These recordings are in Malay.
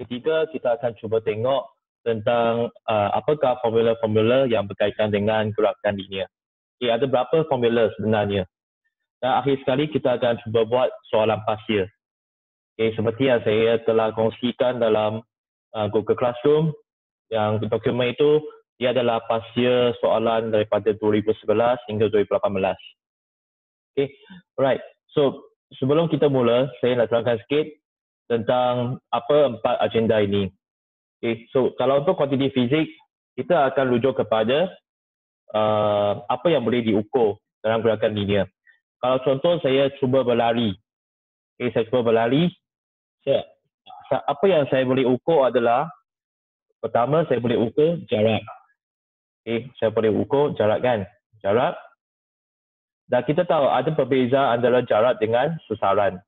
Ketiga, kita akan cuba tengok tentang apakah formula-formula yang berkaitan dengan gerakan linear. Okay, ada berapa formula sebenarnya. Dan akhir sekali kita akan cuba buat soalan parsial. Okay, seperti yang saya telah kongsikan dalam Google Classroom, yang dokumen itu dia adalah parsial soalan daripada 2011 hingga 2018. Okay, alright. So sebelum kita mula, saya nak terangkan sikit tentang apa 4 agenda ini. Okay, so kalau untuk kuantiti fizik, kita akan rujuk kepada apa yang boleh diukur dalam gerakan linear. Kalau contoh saya cuba berlari, okay, saya cuba berlari, apa yang saya boleh ukur adalah, pertama saya boleh ukur jarak. Okay, saya boleh ukur jarak kan, jarak. Dan kita tahu ada perbezaan antara jarak dengan susaran.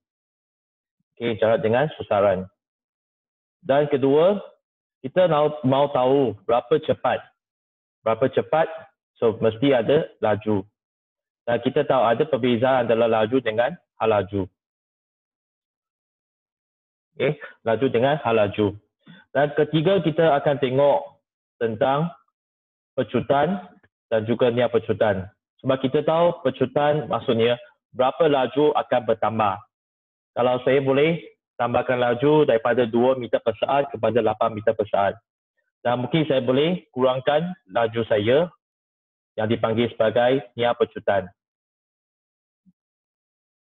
Okay, jarak dengan susaran. Dan kedua, kita mau tahu berapa cepat. Berapa cepat, so mesti ada laju. Dan kita tahu ada perbezaan antara laju dengan hal laju. Okay, laju dengan hal laju. Dan ketiga, kita akan tengok tentang pecutan dan juga niat pecutan. Sebab kita tahu pecutan maksudnya berapa laju akan bertambah. Kalau saya boleh tambahkan laju daripada 2 meter per saat kepada 8 meter per saat. Dan mungkin saya boleh kurangkan laju saya yang dipanggil sebagai niat pecutan.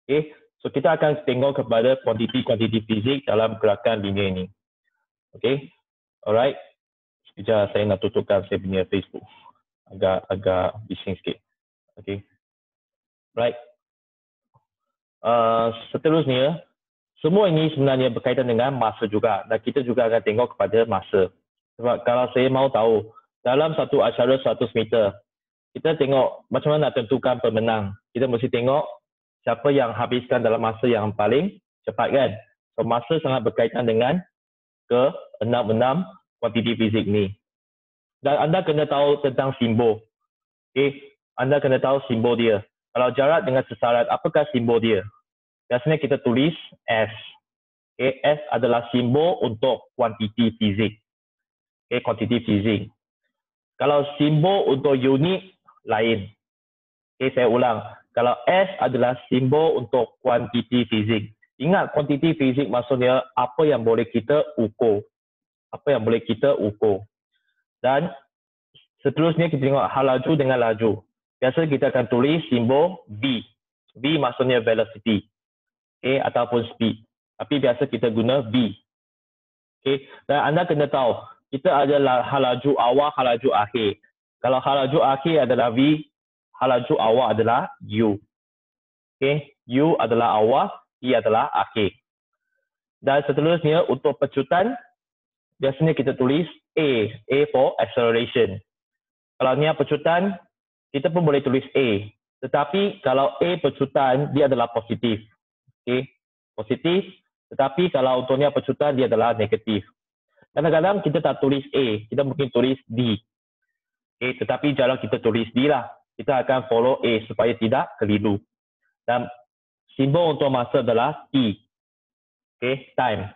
Okay, so kita akan tengok kepada kuantiti-kuantiti fizik dalam gerakan linear ini. Okay, alright. Sekejap saya nak tutupkan saya punya Facebook. Agak bising sikit. Okay, right. Seterusnya, semua ini sebenarnya berkaitan dengan masa juga. Dan kita juga akan tengok kepada masa. Sebab kalau saya mau tahu, dalam satu acara 100 meter, kita tengok macam mana nak tentukan pemenang. Kita mesti tengok siapa yang habiskan dalam masa yang paling cepat kan. So, masa sangat berkaitan dengan ke-6 kuantiti fizik ni. Dan anda kena tahu tentang simbol. Okay, anda kena tahu simbol dia. Kalau jarak dengan susaran, apakah simbol dia? Biasanya kita tulis S. Okay, S adalah simbol untuk kuantiti fizik. Okay, kuantiti fizik. Kalau simbol untuk unit, lain. Okay, saya ulang. Kalau S adalah simbol untuk kuantiti fizik. Ingat, kuantiti fizik maksudnya apa yang boleh kita ukur. Apa yang boleh kita ukur. Dan seterusnya kita tengok hal laju dengan laju. Biasa kita akan tulis simbol V. V maksudnya velocity. Okay, ataupun speed. Tapi biasa kita guna V. Okay, dan anda kena tahu, kita ada hal laju awal, hal laju akhir. Kalau hal laju akhir adalah V, hal laju awal adalah U. Okay, U adalah awal, I adalah akhir. Dan seterusnya untuk pecutan, biasanya kita tulis A. A for acceleration. Kalau ni pecutan, kita pun boleh tulis A. Tetapi kalau A pecutan, dia adalah positif. Okay, positif. Tetapi kalau untuk ni pecutan, dia adalah negatif. Kadang-kadang kita tak tulis A, kita mungkin tulis D. Okay, tetapi jarang kita tulis D lah. Kita akan follow A supaya tidak keliru. Dan simbol untuk masa adalah T. Okay, time.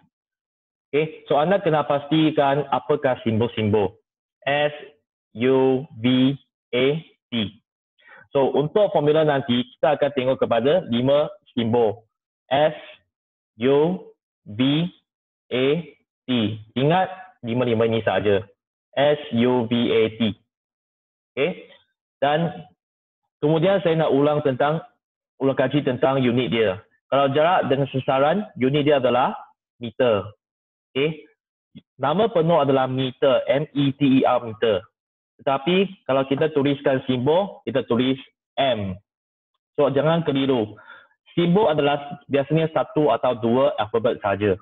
Okay, so anda kena pastikan apakah simbol-simbol. S, U, V, A, T. So untuk formula nanti, kita akan tengok kepada 5 simbol. S, U, V, A, T. Ingat 5 ini saja. S, U, V, A, T. Okay. Dan kemudian saya nak ulang kaji tentang unit dia. Kalau jarak dengan susaran, unit dia adalah meter. Okay. Nama penuh adalah meter, M-E-T-E-R, meter. Tetapi kalau kita tuliskan simbol, kita tulis M. So jangan keliru. Simbol adalah biasanya 1 atau 2 alfabet saja.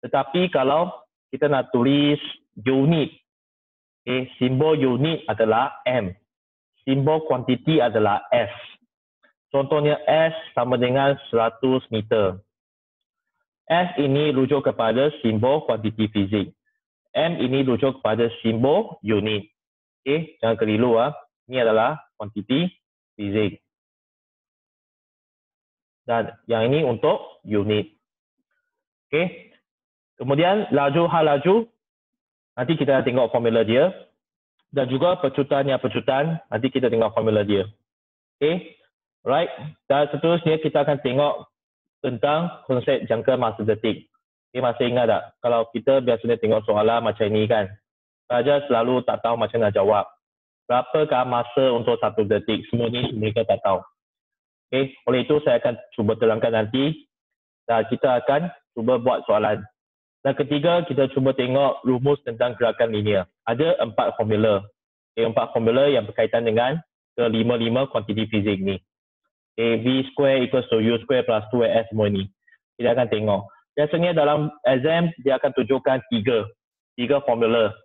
Tetapi kalau kita nak tulis unit, okay, simbol unit adalah M. Simbol kuantiti adalah S. Contohnya S sama dengan 100 meter. S ini rujuk kepada simbol kuantiti fizik. M ini rujuk kepada simbol unit. Okay, jangan keliru. Ini adalah kuantiti fizik. Dan yang ini untuk unit. Okay. Kemudian laju hal laju, nanti kita tengok formula dia. Dan juga pecutan, nanti kita tengok formula dia. Okay, right. Dan seterusnya kita akan tengok tentang konsep jangka masa detik. Okay, masih ingat tak? Kalau kita biasanya tengok soalan macam ini kan, pelajar selalu tak tahu macam nak jawab. Berapakah masa untuk 1 detik? Semua ni mereka tak tahu. Okay, oleh itu saya akan cuba terangkan nanti dan kita akan cuba buat soalan. Dan ketiga, kita cuba tengok rumus tentang gerakan linear. Ada 4 formula. 4 formula yang berkaitan dengan ke-5 kuantiti fizik ni. V square equals to U square plus 2S semua ni. Kita akan tengok. Biasanya dalam exam, dia akan tunjukkan 3 formula.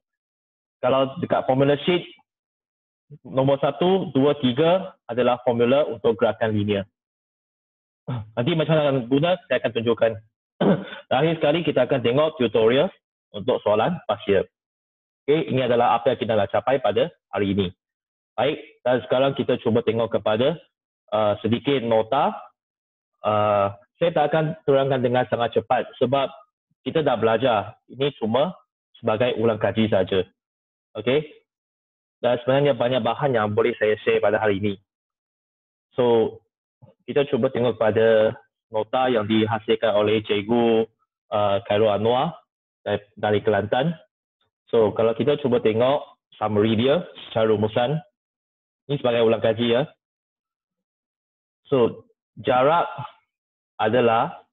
Kalau dekat formula sheet, nombor 1, 2, 3 adalah formula untuk gerakan linear. Nanti macam mana guna, saya akan tunjukkan. Akhir sekali kita akan tengok tutorial untuk soalan parsial. Okay, ini adalah apa yang kita nak capai pada hari ini. Baik, dan sekarang kita cuba tengok kepada sedikit nota. Saya tak akan terangkan dengan sangat cepat sebab kita dah belajar. Ini cuma sebagai ulang kaji saja. Okay, dan sebenarnya banyak bahan yang boleh saya share pada hari ini. So, kita cuba tengok pada nota yang dihasilkan oleh Cikgu Khairul Anwar dari Kelantan. So, kalau kita cuba tengok summary dia secara rumusan, ini sebagai ulang kaji ya. So, jarak adalah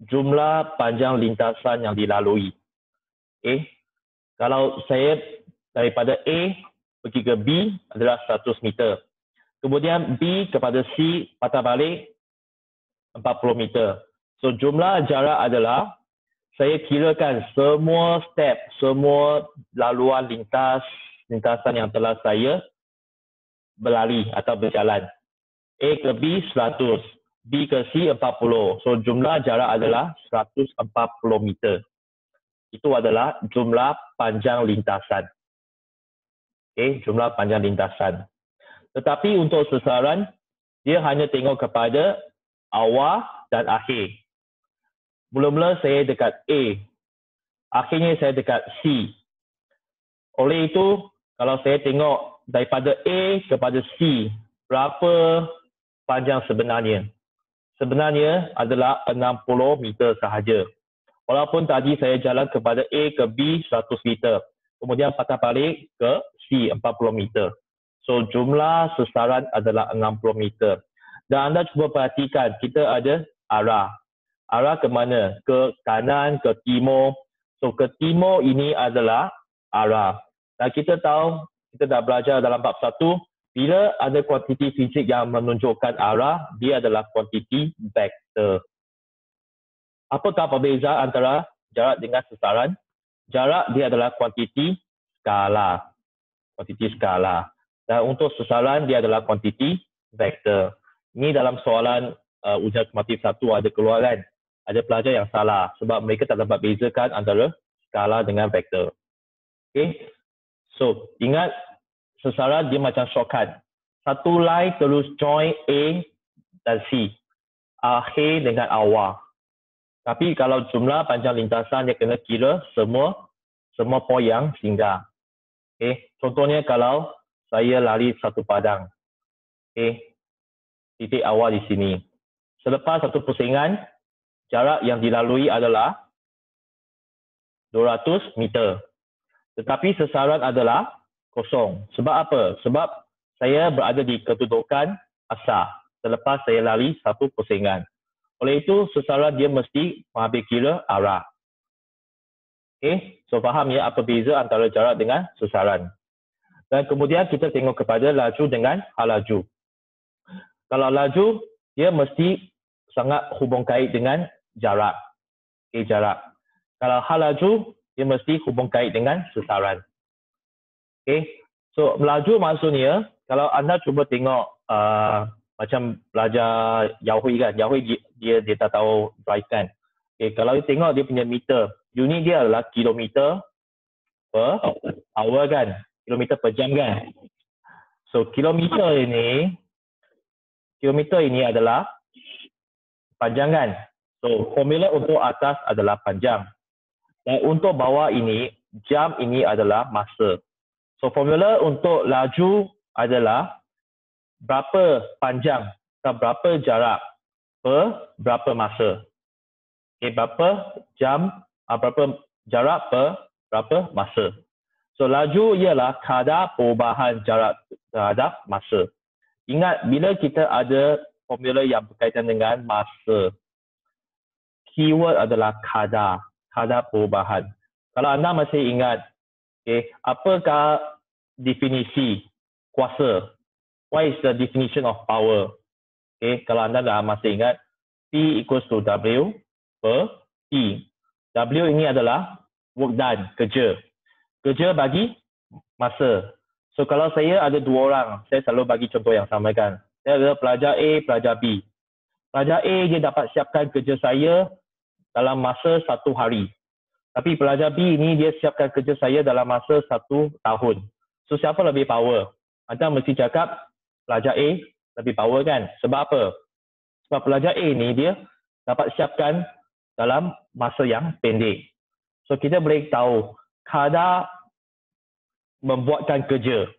jumlah panjang lintasan yang dilalui. Okay. Kalau saya daripada A pergi ke B adalah 100 meter. Kemudian B kepada C patah balik 40 meter. So jumlah jarak adalah saya kirakan semua step, semua laluan lintasan yang telah saya berlari atau berjalan. A ke B 100, B ke C 40. So jumlah jarak adalah 140 meter. Itu adalah jumlah panjang lintasan. Okay, jumlah panjang lintasan. Tetapi untuk sasaran, dia hanya tengok kepada awal dan akhir. Mula-mula saya dekat A, akhirnya saya dekat C. Oleh itu, kalau saya tengok daripada A kepada C, berapa panjang sebenarnya? Sebenarnya adalah 60 meter sahaja. Walaupun tadi saya jalan kepada A ke B 100 meter, kemudian patah balik ke C 40 meter. So jumlah sasaran adalah 60 meter. Dan anda cuba perhatikan, kita ada arah. Arah ke mana? Ke kanan, ke timur. So ke timur ini adalah arah. Dan kita tahu, kita dah belajar dalam bab 1, bila ada kuantiti fizik yang menunjukkan arah, dia adalah kuantiti vektor. Apakah perbezaan antara jarak dengan sasaran? Jarak dia adalah kuantiti skala. Kuantiti skala. Dan untuk sasaran dia adalah kuantiti vektor. Ini dalam soalan ujian sumatif 1 ada keluar kan. Ada pelajar yang salah sebab mereka tak dapat bezakan antara skala dengan vektor. Okay. So, ingat sasaran dia macam shortcut. Satu line terus join A dan C. Akhir dengan awal. Tapi kalau jumlah panjang lintasan dia kena kira semua poin yang singgah. Okay. Contohnya kalau saya lari satu padang. Okay. Titik awal di sini. Selepas satu pusingan, jarak yang dilalui adalah 200 meter. Tetapi sasaran adalah kosong. Sebab apa? Sebab saya berada di kedudukan asal selepas saya lari satu pusingan. Oleh itu, sasaran dia mesti mengambil kira arah. Okay. So, faham ya apa beza antara jarak dengan sasaran. Dan kemudian kita tengok kepada laju dengan hal laju. Kalau laju, dia mesti sangat hubung kait dengan jarak. Okay, jarak. Kalau hal laju, dia mesti hubung kait dengan sasaran. Okay. So, melaju maksudnya, kalau anda cuba tengok macam belajar Yahui kan. Yahui dia tak tahu drive kan. Okay, kalau you tengok dia punya meter, unit dia adalah kilometer per hour kan. Kilometer per jam kan. So, kilometer ini adalah panjang kan. So, formula untuk atas adalah panjang. Dan untuk bawah ini, jam ini adalah masa. So, formula untuk laju adalah berapa panjang atau berapa jarak per berapa masa. Okay, berapa jam, berapa jarak per berapa masa. So, laju ialah kadar perubahan jarak terhadap masa. Ingat, bila kita ada formula yang berkaitan dengan masa, keyword adalah kadar perubahan. Kalau anda masih ingat, okay, apakah definisi kuasa? What is the definition of power? Okay, kalau anda dah masih ingat, P equals to W per T. W ini adalah work done, kerja. Kerja bagi masa. So, kalau saya ada dua orang, saya selalu bagi contoh yang sama kan. Saya ada pelajar A, pelajar B. Pelajar A, dia dapat siapkan kerja saya dalam masa 1 hari. Tapi pelajar B ini, dia siapkan kerja saya dalam masa 1 tahun. So, siapa lebih power? Anda mesti cakap pelajar A lebih power kan? Sebab apa? Sebab pelajar A ni dia dapat siapkan dalam masa yang pendek. So, kita boleh tahu kadar membuatkan kerja.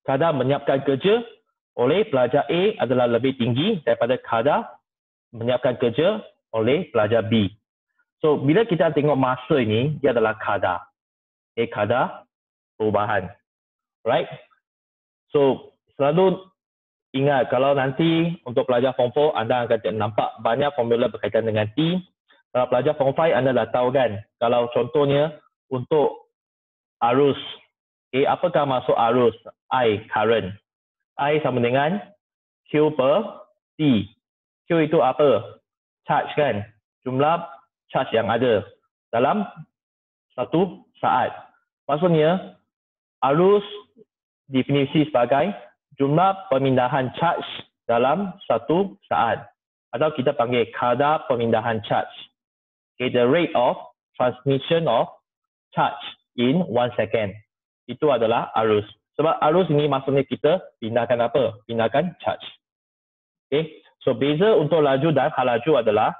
Kadar menyiapkan kerja oleh pelajar A adalah lebih tinggi daripada kadar menyiapkan kerja oleh pelajar B. So, bila kita tengok masa ini, dia adalah kadar. Okay, kadar perubahan. Right? So, selalu ingat, kalau nanti untuk pelajar Form 4, anda akan nampak banyak formula berkaitan dengan T. Kalau pelajar Form 5, anda dah tahu kan, kalau contohnya untuk arus, okay, apakah maksud arus? I, current. I sama dengan Q per T. Q itu apa? Charge kan? Jumlah charge yang ada dalam satu saat. Maksudnya, arus definisi sebagai jumlah pemindahan charge dalam satu saat. Atau kita panggil kadar pemindahan charge. Okay, the rate of transmission of charge in 1 second. Itu adalah arus. Sebab arus ini maksudnya kita pindahkan apa? Pindahkan charge. Okay. So, beza untuk laju dan hal laju adalah,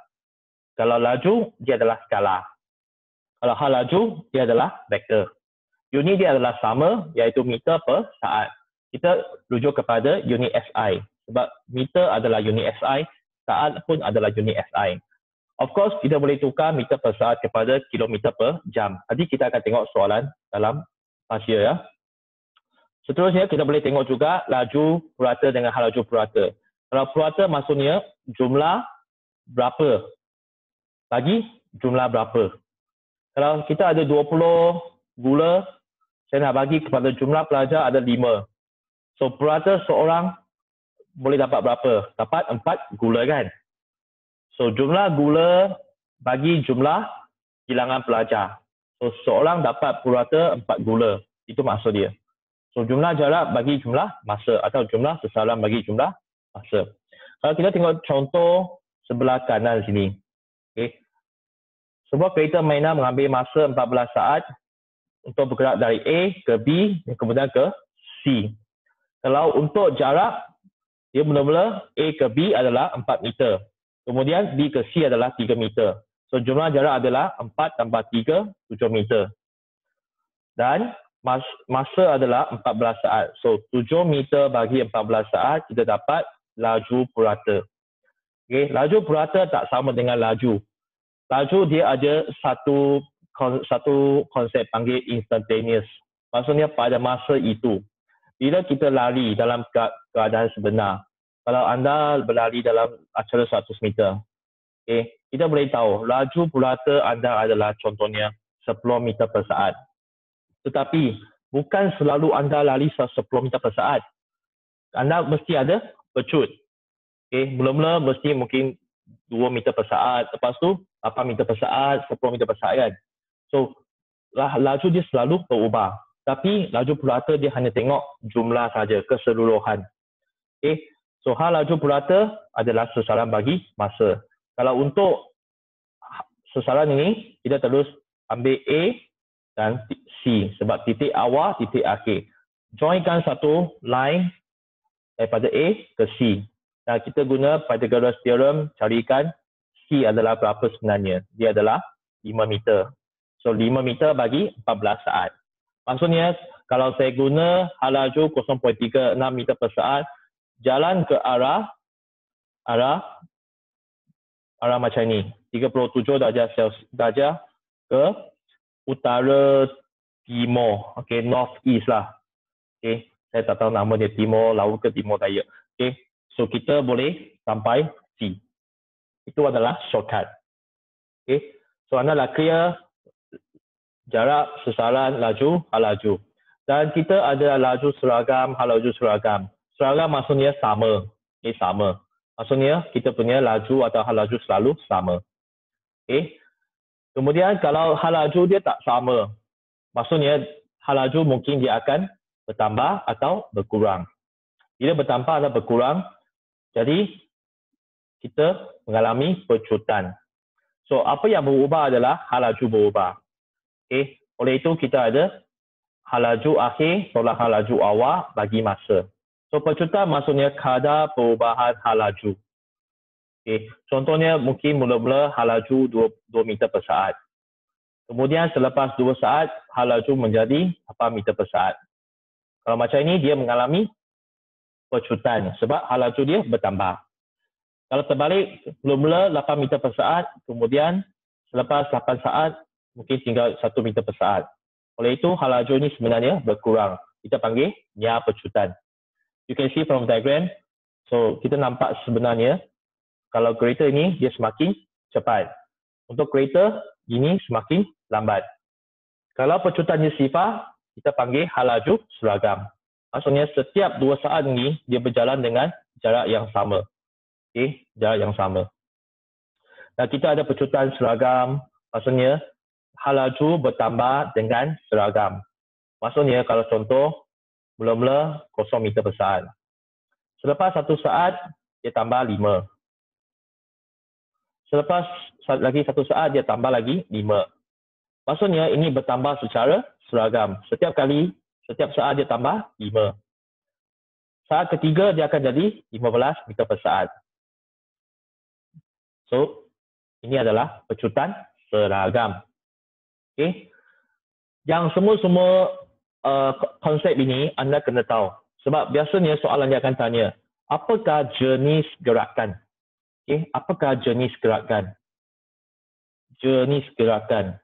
kalau laju, dia adalah skala. Kalau hal laju, dia adalah vektor. Unit dia adalah sama, iaitu meter per saat. Kita rujuk kepada unit SI. Sebab meter adalah unit SI, saat pun adalah unit SI. Of course, kita boleh tukar meter per saat kepada kilometer per jam. Nanti kita akan tengok soalan dalam pasir ya. Seterusnya, kita boleh tengok juga laju purata dengan hal laju purata. Kalau purata maksudnya jumlah berapa bagi jumlah berapa. Kalau kita ada 20 gula, saya nak bagi kepada jumlah pelajar ada 5. So, purata seorang boleh dapat berapa? Dapat 4 gula kan? So, jumlah gula bagi jumlah bilangan pelajar. So, seorang dapat purata 4 gula. Itu maksud dia. So, jumlah jarak bagi jumlah masa atau jumlah sasaran bagi jumlah masa. Kalau kita tengok contoh sebelah kanan sini. Okay. Sebuah kereta mainan mengambil masa 14 saat untuk bergerak dari A ke B dan kemudian ke C. Kalau untuk jarak, dia mula-mula A ke B adalah 4 meter. Kemudian B ke C adalah 3 meter. So, jumlah jarak adalah 4 tambah 3, 7 meter. Dan masa adalah 14 saat. So, 7 meter bagi 14 saat, kita dapat laju purata. Okay. Laju purata tak sama dengan laju. Laju dia ada satu konsep panggil instantaneous. Maksudnya pada masa itu. Bila kita lari dalam keadaan sebenar, kalau anda berlari dalam acara 100 meter, okay, kita boleh tahu laju purata anda adalah contohnya 10 meter per saat. Tetapi bukan selalu anda lari 10 meter per saat. Anda mesti ada pecut. Okay, mula-mula mesti mungkin 2 meter per saat, lepas tu 8 meter per saat, 10 meter per saat kan. So, laju dia selalu berubah. Tapi laju purata dia hanya tengok jumlah saja, keseluruhan. Okay, so hal laju purata adalah sasaran bagi masa. Kalau untuk sasaran ini, kita terus ambil A dan C. Sebab titik awal, titik akhir. Joinkan satu line daripada A ke C. Dan kita guna Pythagoras theorem, carikan C adalah berapa sebenarnya? Dia adalah 5 meter. So 5 meter bagi 14 saat. Maksudnya kalau saya guna halaju 0.36 meter per saat, jalan ke arah macam ni, 37 darjah ke utara timur, okey, north east lah. Okey, saya tak tahu nama dia, timur laut ke timur daya. Okey, so kita boleh sampai C. Itu adalah shortcut. Okey, so anda dah clear jarak, sasaran, laju, halaju. Dan kita ada laju seragam, halaju seragam. Seragam maksudnya sama. Okay, sama. Maksudnya kita punya laju atau halaju selalu sama. Okay. Kemudian kalau halaju dia tak sama, maksudnya halaju mungkin dia akan bertambah atau berkurang. Bila bertambah atau berkurang, jadi kita mengalami pecutan. So apa yang berubah adalah halaju berubah. Okay. Oleh itu kita ada halaju akhir tolak halaju awal bagi masa. So pecutan maksudnya kadar perubahan halaju. Okay. Contohnya mungkin mula-mula halaju 2 meter per saat. Kemudian selepas 2 saat halaju menjadi 8 meter per saat. Kalau macam ini dia mengalami pecutan sebab halaju dia bertambah. Kalau terbalik mula-mula 8 meter per saat, kemudian selepas 8 saat mungkin tinggal 1 meter per saat. Oleh itu, halaju ini sebenarnya berkurang. Kita panggil nya pecutan. You can see from diagram. So, kita nampak sebenarnya kalau kereta ini dia semakin cepat. Untuk kereta ini semakin lambat. Kalau pecutannya sifar, kita panggil halaju seragam. Maksudnya setiap 2 saat ini dia berjalan dengan jarak yang sama. Okey, jarak yang sama. Dan kita ada pecutan seragam. Maksudnya halaju bertambah dengan seragam. Maksudnya kalau contoh mula-mula 0 meter per saat. Selepas 1 saat dia tambah 5. Selepas lagi 1 saat dia tambah lagi 5. Maksudnya ini bertambah secara seragam. Setiap saat dia tambah 5. Saat ketiga dia akan jadi 15 meter per saat. So ini adalah pecutan seragam. Okay. Yang semua konsep ini anda kena tahu. Sebab biasanya soalan dia akan tanya, apakah jenis gerakan? Okay. Apakah jenis gerakan? Jenis gerakan.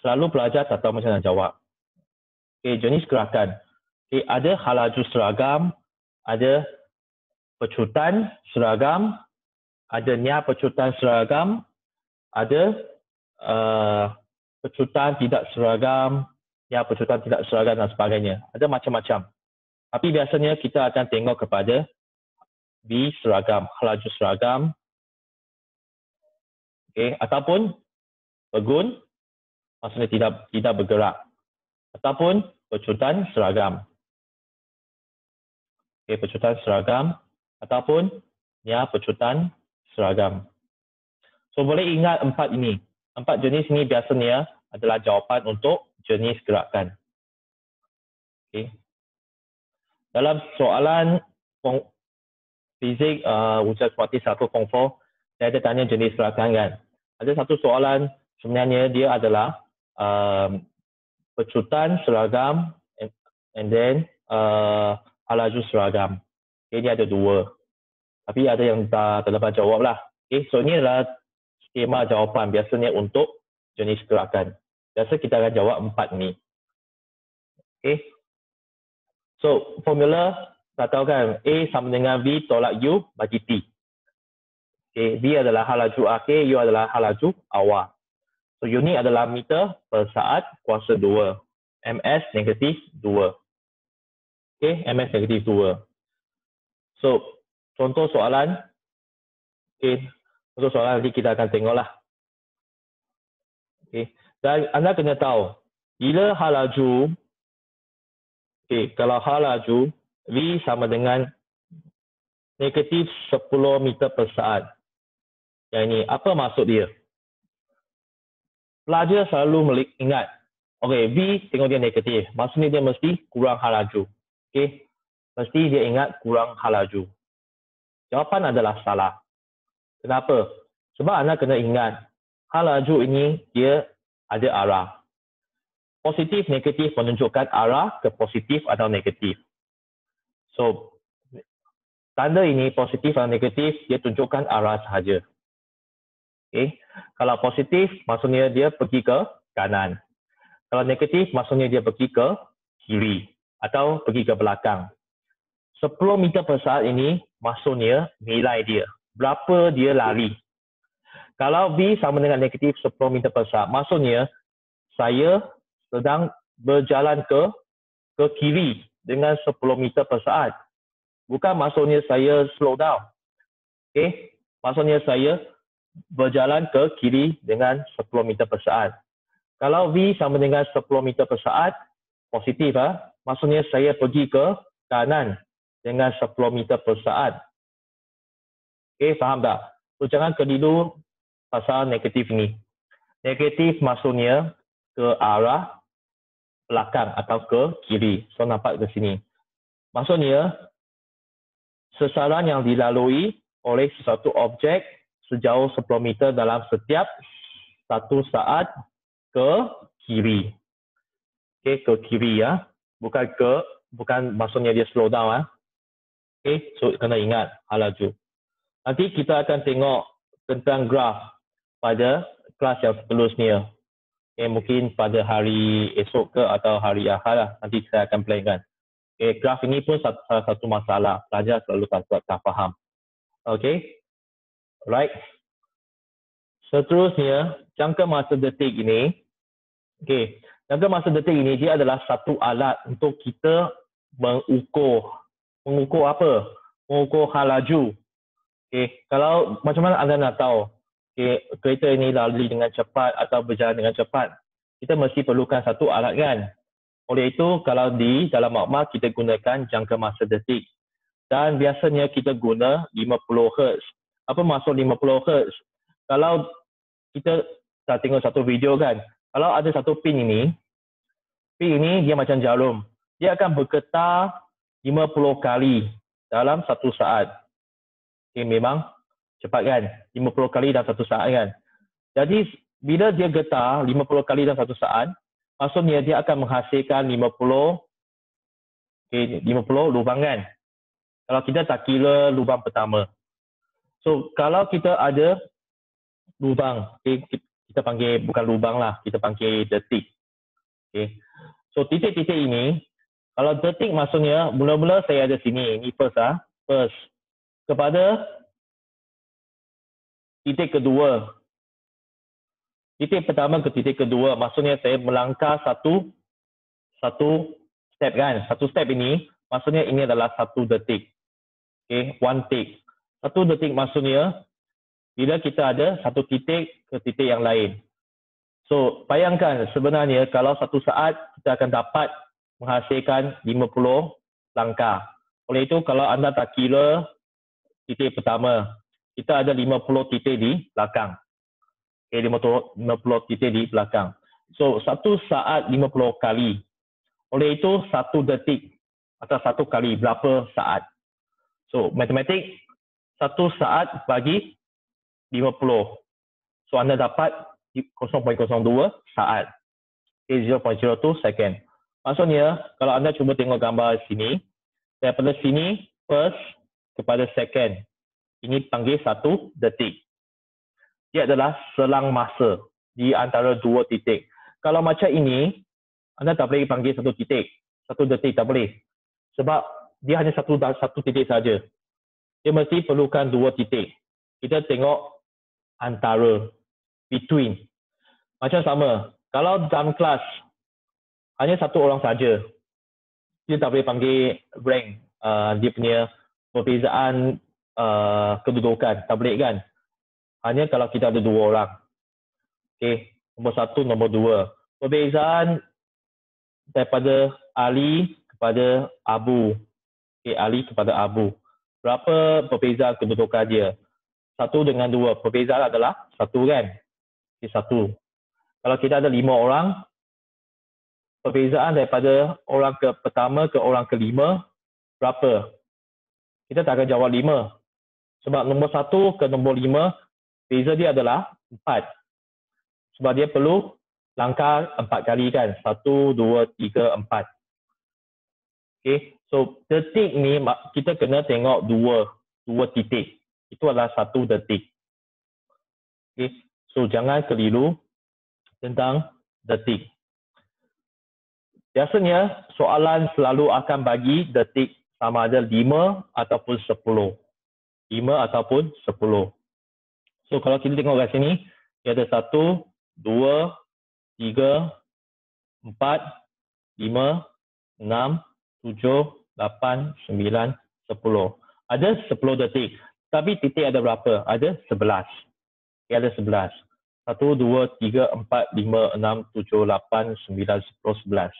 Selalu pelajar tak tahu macam nak jawab. Okay. Jenis gerakan. Okay. Ada halaju seragam, ada pecutan seragam, ada nya pecutan seragam, ada pecutan tidak seragam, ya pecutan tidak seragam dan sebagainya. Ada macam-macam. Tapi biasanya kita akan tengok kepada B seragam, halaju seragam, okay, ataupun pegun, maksudnya tidak bergerak, ataupun pecutan seragam. Okay, pecutan seragam, ataupun ya pecutan seragam. So boleh ingat 4 ini. 4 jenis ini biasanya adalah jawapan untuk jenis gerakan. Okay. Dalam soalan fizik ujian seperti 1.4, saya ada tanya jenis gerakan kan. Ada satu soalan sebenarnya dia adalah pecutan seragam and then halaju seragam. Okay, dia ada 2. Tapi ada yang tak dapat jawab lah. Okay, so ini adalah skema jawapan biasanya untuk jenis gerakan. Biasa kita akan jawab 4 ni. Okay. So, formula tak tahu kan, A sama dengan V tolak U bagi T. Okay, V adalah halaju akhir, U adalah halaju awal. So, unit adalah meter per saat kuasa 2. MS negatif 2. Okay, MS negatif 2. So, contoh soalan. Okay, contoh soalan nanti kita akan tengoklah. Okay. Dan anda kena tahu, bila halaju, okay, kalau halaju, V sama dengan negatif 10 meter per saat. Yang ini, apa maksud dia? Pelajar selalu ingat, okay, V tengok dia negatif, maksudnya dia mesti kurang halaju. Okay. Mesti dia ingat kurang halaju. Jawapan adalah salah. Kenapa? Sebab anda kena ingat, hal laju ini dia ada arah. Positif, negatif menunjukkan arah ke positif atau negatif. So, tanda ini positif atau negatif, dia tunjukkan arah sahaja. Okay. Kalau positif, maksudnya dia pergi ke kanan. Kalau negatif, maksudnya dia pergi ke kiri atau pergi ke belakang. 10 meter per saat ini, maksudnya nilai dia. Berapa dia lari. Kalau V sama dengan negatif 10 meter per saat, maksudnya saya sedang berjalan ke kiri dengan 10 meter per saat. Bukan maksudnya saya slow down. Okay? Maksudnya saya berjalan ke kiri dengan 10 meter per saat. Kalau V sama dengan 10 meter per saat, positif. Maksudnya saya pergi ke kanan dengan 10 meter per saat. Okay, faham tak? So, jangan keliru pasal negatif ni. Negatif maksudnya ke arah belakang atau ke kiri. So, nampak ke sini. Maksudnya, sasaran yang dilalui oleh sesuatu objek sejauh 10 meter dalam setiap 1 saat ke kiri. Okay, ke kiri ya. Bukan maksudnya dia slow down. Okay, so kena ingat hal laju. Nanti kita akan tengok tentang graf pada kelas yang seterusnya. Mungkin pada hari esok ke atau hari Ahad lah. Nanti saya akan plankan. Graf ini pun salah satu masalah. Pelajar selalu tak faham. Okay. Right. Seterusnya, jangka masa detik ini. Okay. Jangka masa detik ini dia adalah satu alat untuk kita mengukur. Mengukur apa? Mengukur hal laju. Okay. Kalau macam mana anda nak tahu kereta ini lalu dengan cepat atau berjalan dengan cepat, kita mesti perlukan satu alat kan. Oleh itu, kalau di dalam makmal kita gunakan jangka masa detik. Dan biasanya kita guna 50 Hz. Apa maksud 50 Hz? Kalau kita dah tengok satu video kan, kalau ada satu pin ini dia macam jarum. Dia akan bergetar 50 kali dalam satu saat. Memang cepat kan? 50 kali dalam satu saat kan? Jadi, bila dia getar 50 kali dalam satu saat, maksudnya dia akan menghasilkan 50 lubang kan? Kalau kita tak kira lubang pertama. So, kalau kita ada lubang, kita panggil bukan lubang lah, kita panggil detik. So, titik-titik ini, kalau detik maksudnya, mula-mula saya ada sini, ini first. Kepada titik kedua. Titik pertama ke titik kedua, maksudnya saya melangkah satu step kan. Satu step ini, maksudnya ini adalah 1 detik. One tick. 1 detik maksudnya, bila kita ada satu titik ke titik yang lain. So, bayangkan sebenarnya kalau satu saat kita akan dapat menghasilkan 50 langkah. Oleh itu, kalau anda tak kira titik pertama, kita ada 50 titik di belakang. 50 titik di belakang. So, satu saat 50 kali. Oleh itu, 1 detik atau 1 kali berapa saat. So, matematik, 1 saat bagi 50. So, anda dapat 0.02 saat. 0.02 second. Maksudnya, kalau anda cuba tengok gambar sini, daripada sini, first kepada second. Ini panggil 1 detik. Dia adalah selang masa di antara 2 titik. Kalau macam ini, anda tak boleh panggil 1 titik. 1 detik tak boleh. Sebab dia hanya satu titik saja. Dia mesti perlukan 2 titik. Kita tengok antara, between. Macam sama. Kalau dalam kelas, hanya 1 orang saja. Dia tak boleh panggil rank. Dia punya perbezaan kedudukan. Tak boleh kan? Hanya kalau kita ada 2 orang. Nombor 1, nombor 2. Perbezaan daripada Ali kepada Abu. Ali kepada Abu. Berapa perbezaan kedudukan dia? 1 dengan 2. Perbezaan adalah 1 kan? 1. Kalau kita ada 5 orang, perbezaan daripada orang ke pertama ke orang ke-5 berapa? Kita tak akan jawab 5. Sebab nombor 1 ke nombor 5, beza dia adalah 4. Sebab dia perlu langkah 4 kali kan. 1, 2, 3, 4. Okay. So, detik ni kita kena tengok dua titik. Itu adalah 1 detik. Okay. So, jangan keliru tentang detik. Biasanya, soalan selalu akan bagi detik sama ada 5 ataupun 10. 5 ataupun 10. So, kalau kita tengok kat sini, dia ada 1, 2, 3, 4, 5, 6, 7, 8, 9, 10. Ada 10 detik. Tapi titik ada berapa? Ada 11. Okay, ada 11. 1, 2, 3, 4, 5, 6, 7, 8, 9, 10, 11.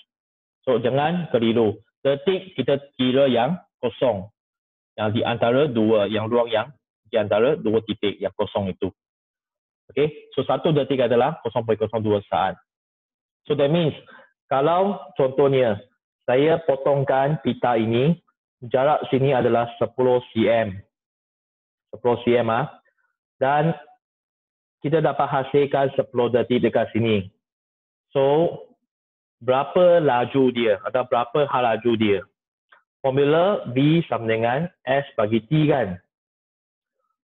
So, jangan keliru. Detik kita kira yang kosong. Yang di antara dua, yang ruang yang di antara dua titik yang kosong itu. Okay, so 1 detik adalah 0.02 saat. So that means, kalau contohnya, saya potongkan pita ini, jarak sini adalah 10 cm. 10 cm dan kita dapat hasilkan 10 detik dekat sini. So, berapa laju dia atau berapa hal laju dia? Formula V sama dengan S bagi T kan?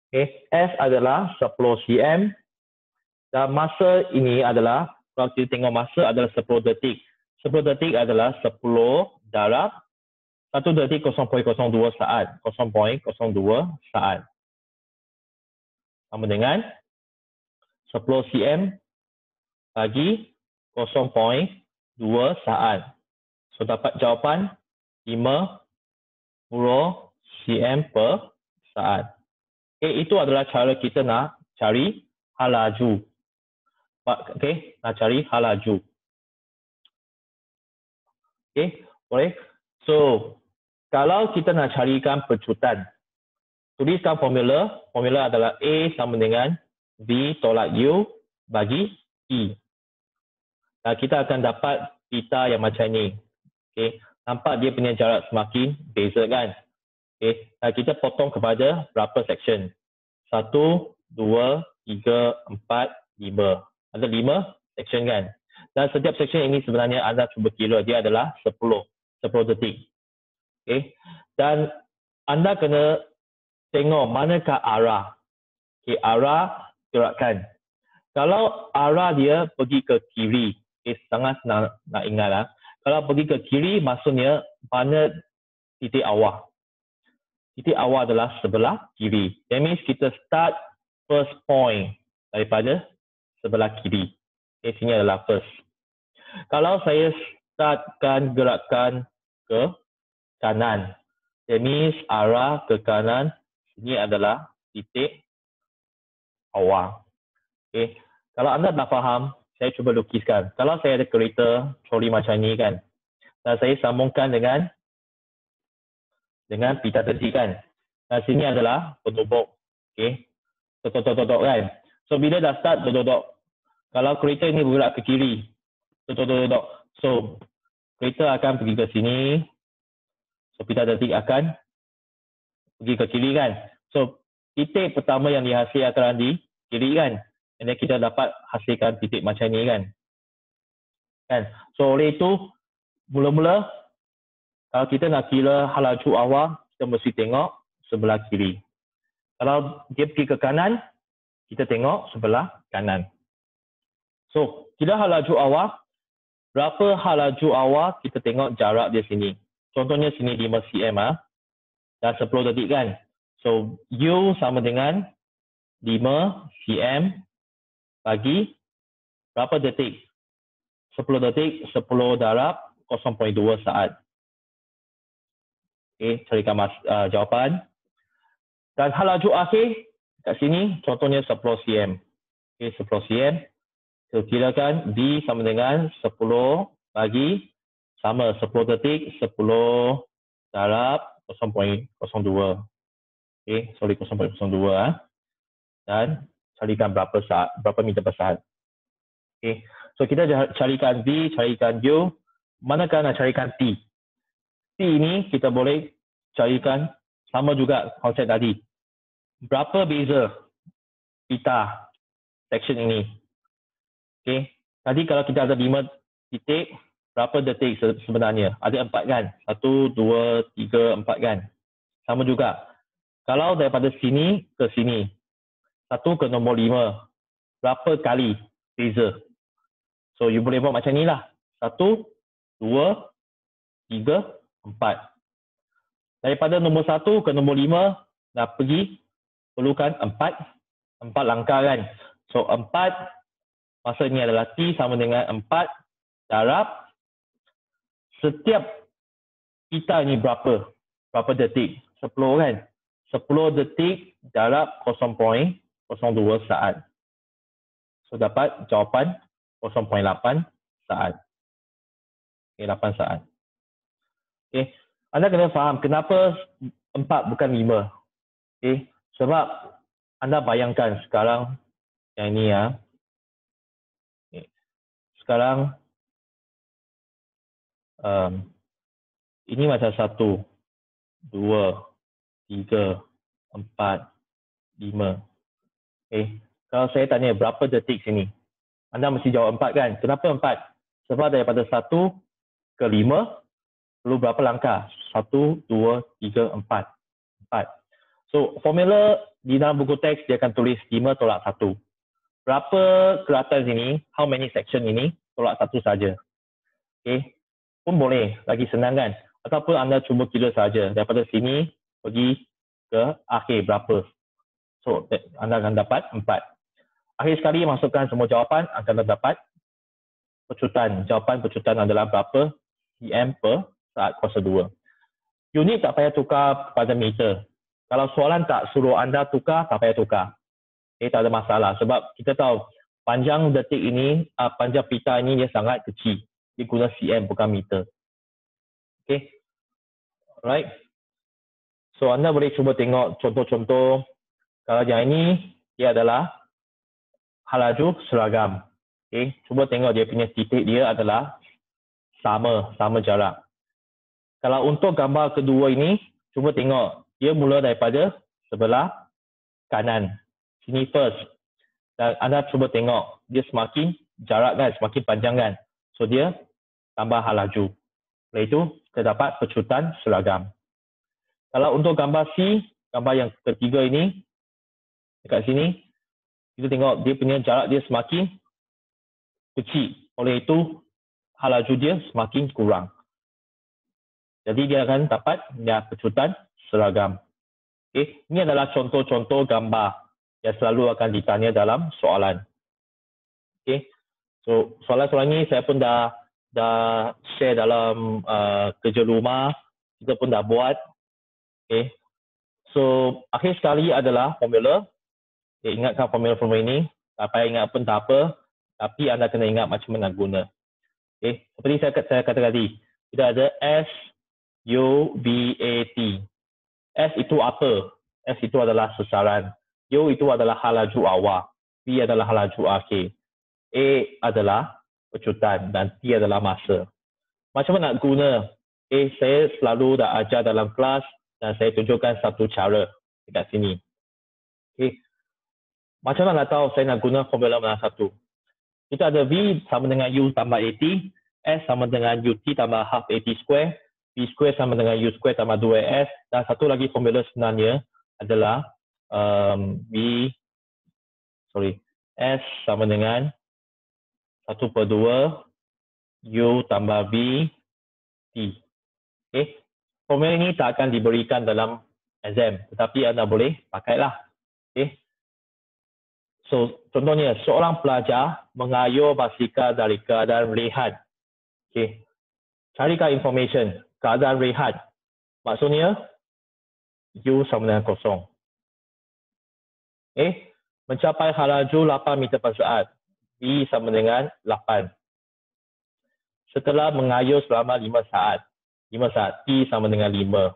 Okay, S adalah 10 cm dan masa ini adalah, kalau kita tengok masa adalah 10 detik. 10 detik adalah 10 darab 1 detik 0.02 saat. 0.02 saat. Sama dengan 10 cm bagi 0.2 saat. So, dapat jawapan 50 cm per saat. Okay, itu adalah cara kita nak cari hal laju. Okay, nak cari hal laju. Okay, boleh? So, kalau kita nak carikan pecutan, tuliskan formula. Formula adalah A sama dengan V tolak U bagi E. Dan kita akan dapat pita yang macam ni. Okay, nampak dia punya jarak semakin beza kan? Okay, dan kita potong kepada berapa section? 1, 2, 3, 4, 5. Ada 5 section kan? Dan setiap section ini sebenarnya anda cuba kira dia adalah 10 detik. Okay. Dan anda kena tengok manakah arah. Okay, arah gerakan. Kalau arah dia pergi ke kiri, okay, sangat nak ingat lah. Kalau pergi ke kiri, maksudnya mana titik awal. Titik awal adalah sebelah kiri. That means kita start first point daripada sebelah kiri. Okay, sini adalah first. Kalau saya startkan gerakan ke kanan, that means arah ke kanan, ini adalah titik awal. Okay. Kalau anda tak faham, saya cuba lukiskan. Kalau saya ada kereta troli macam ni kan, dan saya sambungkan dengan pita detik kan. Dan sini adalah penubuk. Okay. Totok kan. So, bila dah start totok, kalau kereta ini bergerak ke kiri, totok. So, kereta akan pergi ke sini. So, pita detik akan pergi ke kiri kan. So, titik pertama yang dihasilkan di kiri kan. Dan kita dapat hasilkan titik macam ni kan. So, oleh itu, mula-mula, kalau kita nak kira hal laju awal, kita mesti tengok sebelah kiri. Kalau dia pergi ke kanan, kita tengok sebelah kanan. So, kira hal laju awal, berapa hal laju awal, kita tengok jarak dia sini. Contohnya sini 5 cm dan 10 detik kan. So, U sama dengan 5 cm bagi berapa detik? 10 detik, 10 darab 0.2 saat. Okay, carikan jawapan. Dan hal laju akhir kat sini, contohnya 10 cm. Okay, 10 cm. So, kirakan V sama dengan 10 bagi sama 10 detik, 10 darab 0.02. Okay, sorry 0.02. Dan carikan berapa meter per saat. Okay, so kita carikan V, carikan U. Manakah nak carikan T? T ini kita boleh carikan sama juga konsep tadi. berapa beza pita section ini. Okay. Tadi kalau kita ada 5 titik, berapa detik sebenarnya? Ada 4 kan? 1, 2, 3, 4 kan? Sama juga. Kalau daripada sini ke sini, 1 ke nombor 5, berapa kali beza? So, you boleh buat macam ni lah. 1, 2, 3, 4. Daripada nombor 1 ke nombor 5, dah pergi, perlukan 4 langkah kan? So, 4, masa ni adalah T sama dengan 4 darab setiap pita ni berapa detik? 10 kan? 10 detik darab 0.02 saat. So, dapat jawapan 0.8 saat. Okay, 8 saat. Okay. Anda kena faham kenapa 4 bukan 5. Okay. Sebab anda bayangkan sekarang yang ini ya. Okay. Sekarang ini macam 1, 2, 3, 4, 5. Kalau saya tanya berapa detik sini, anda mesti jawab 4 kan? Kenapa 4? Sebab daripada 1 ke 5, perlu berapa langkah? 1, 2, 3, 4. 4. So, formula di dalam buku teks dia akan tulis 5 tolak 1. Berapa kelatan sini, how many section ini, tolak 1 saja. Okay. Pun boleh, lagi senang kan? Ataupun anda cuba kira saja daripada sini pergi ke akhir berapa. So, anda akan dapat 4. Akhir sekali masukkan semua jawapan, akan dapat pecutan. Jawapan pecutan adalah berapa cm per saat kuasa 2. Unit tak payah tukar kepada meter. Kalau soalan tak suruh anda tukar, tak payah tukar. Tak ada masalah. Sebab kita tahu panjang detik ini, panjang pita ini dia sangat kecil. Dia guna cm bukan meter. Okay. Alright. So, anda boleh cuba tengok contoh-contoh. Kalau yang ini, dia adalah halaju seragam. Okay. Cuba tengok dia punya titik dia adalah sama jarak. Kalau untuk gambar kedua ini, cuba tengok. Dia mula daripada sebelah kanan. Sini first. Dan anda cuba tengok. Dia semakin jarak kan, semakin panjang kan. So, dia tambah halaju. Oleh itu, kita dapat pecutan seragam. Kalau untuk gambar C, gambar yang ketiga ini, dekat sini, kita tengok dia punya jarak dia semakin kecil. Oleh itu, halaju dia semakin kurang. Jadi, dia akan dapat pecutan seragam. Okay. Ini adalah contoh-contoh gambar yang selalu akan ditanya dalam soalan. Okay. So, soalan-soalan ini saya pun dah share dalam kerja rumah. Kita pun dah buat. Okay. So, akhir sekali adalah formula. Okay, ingatkan formula-formula ini. Tak payah ingat pun tak apa. Tapi anda kena ingat macam mana guna. Okay. Seperti saya kata tadi. Kita ada S, U, B, A, T. S itu apa? S itu adalah sasaran. U itu adalah halaju awal. B adalah halaju akhir. A adalah pecutan dan T adalah masa. Macam mana nak guna? Saya selalu dah ajar dalam kelas dan saya tunjukkan satu cara dekat sini. Okay. Macam mana nak tahu saya nak guna formula mana satu? Kita ada V sama dengan U tambah AT, S sama dengan UT tambah half AT square, V square sama dengan U square tambah 2S, dan satu lagi formula sebenarnya adalah S sama dengan 1/2 U tambah V T. Okay. Formula ini tak akan diberikan dalam exam, tetapi anda boleh pakailah. Okay. So, contohnya, seorang pelajar mengayuh basikal dari keadaan rehat. Okay. Carikan information, keadaan rehat. Maksudnya, U sama dengan 0. Mencapai halaju 8 meter per saat. V sama dengan 8. Setelah mengayuh selama 5 saat. 5 saat. T sama dengan 5.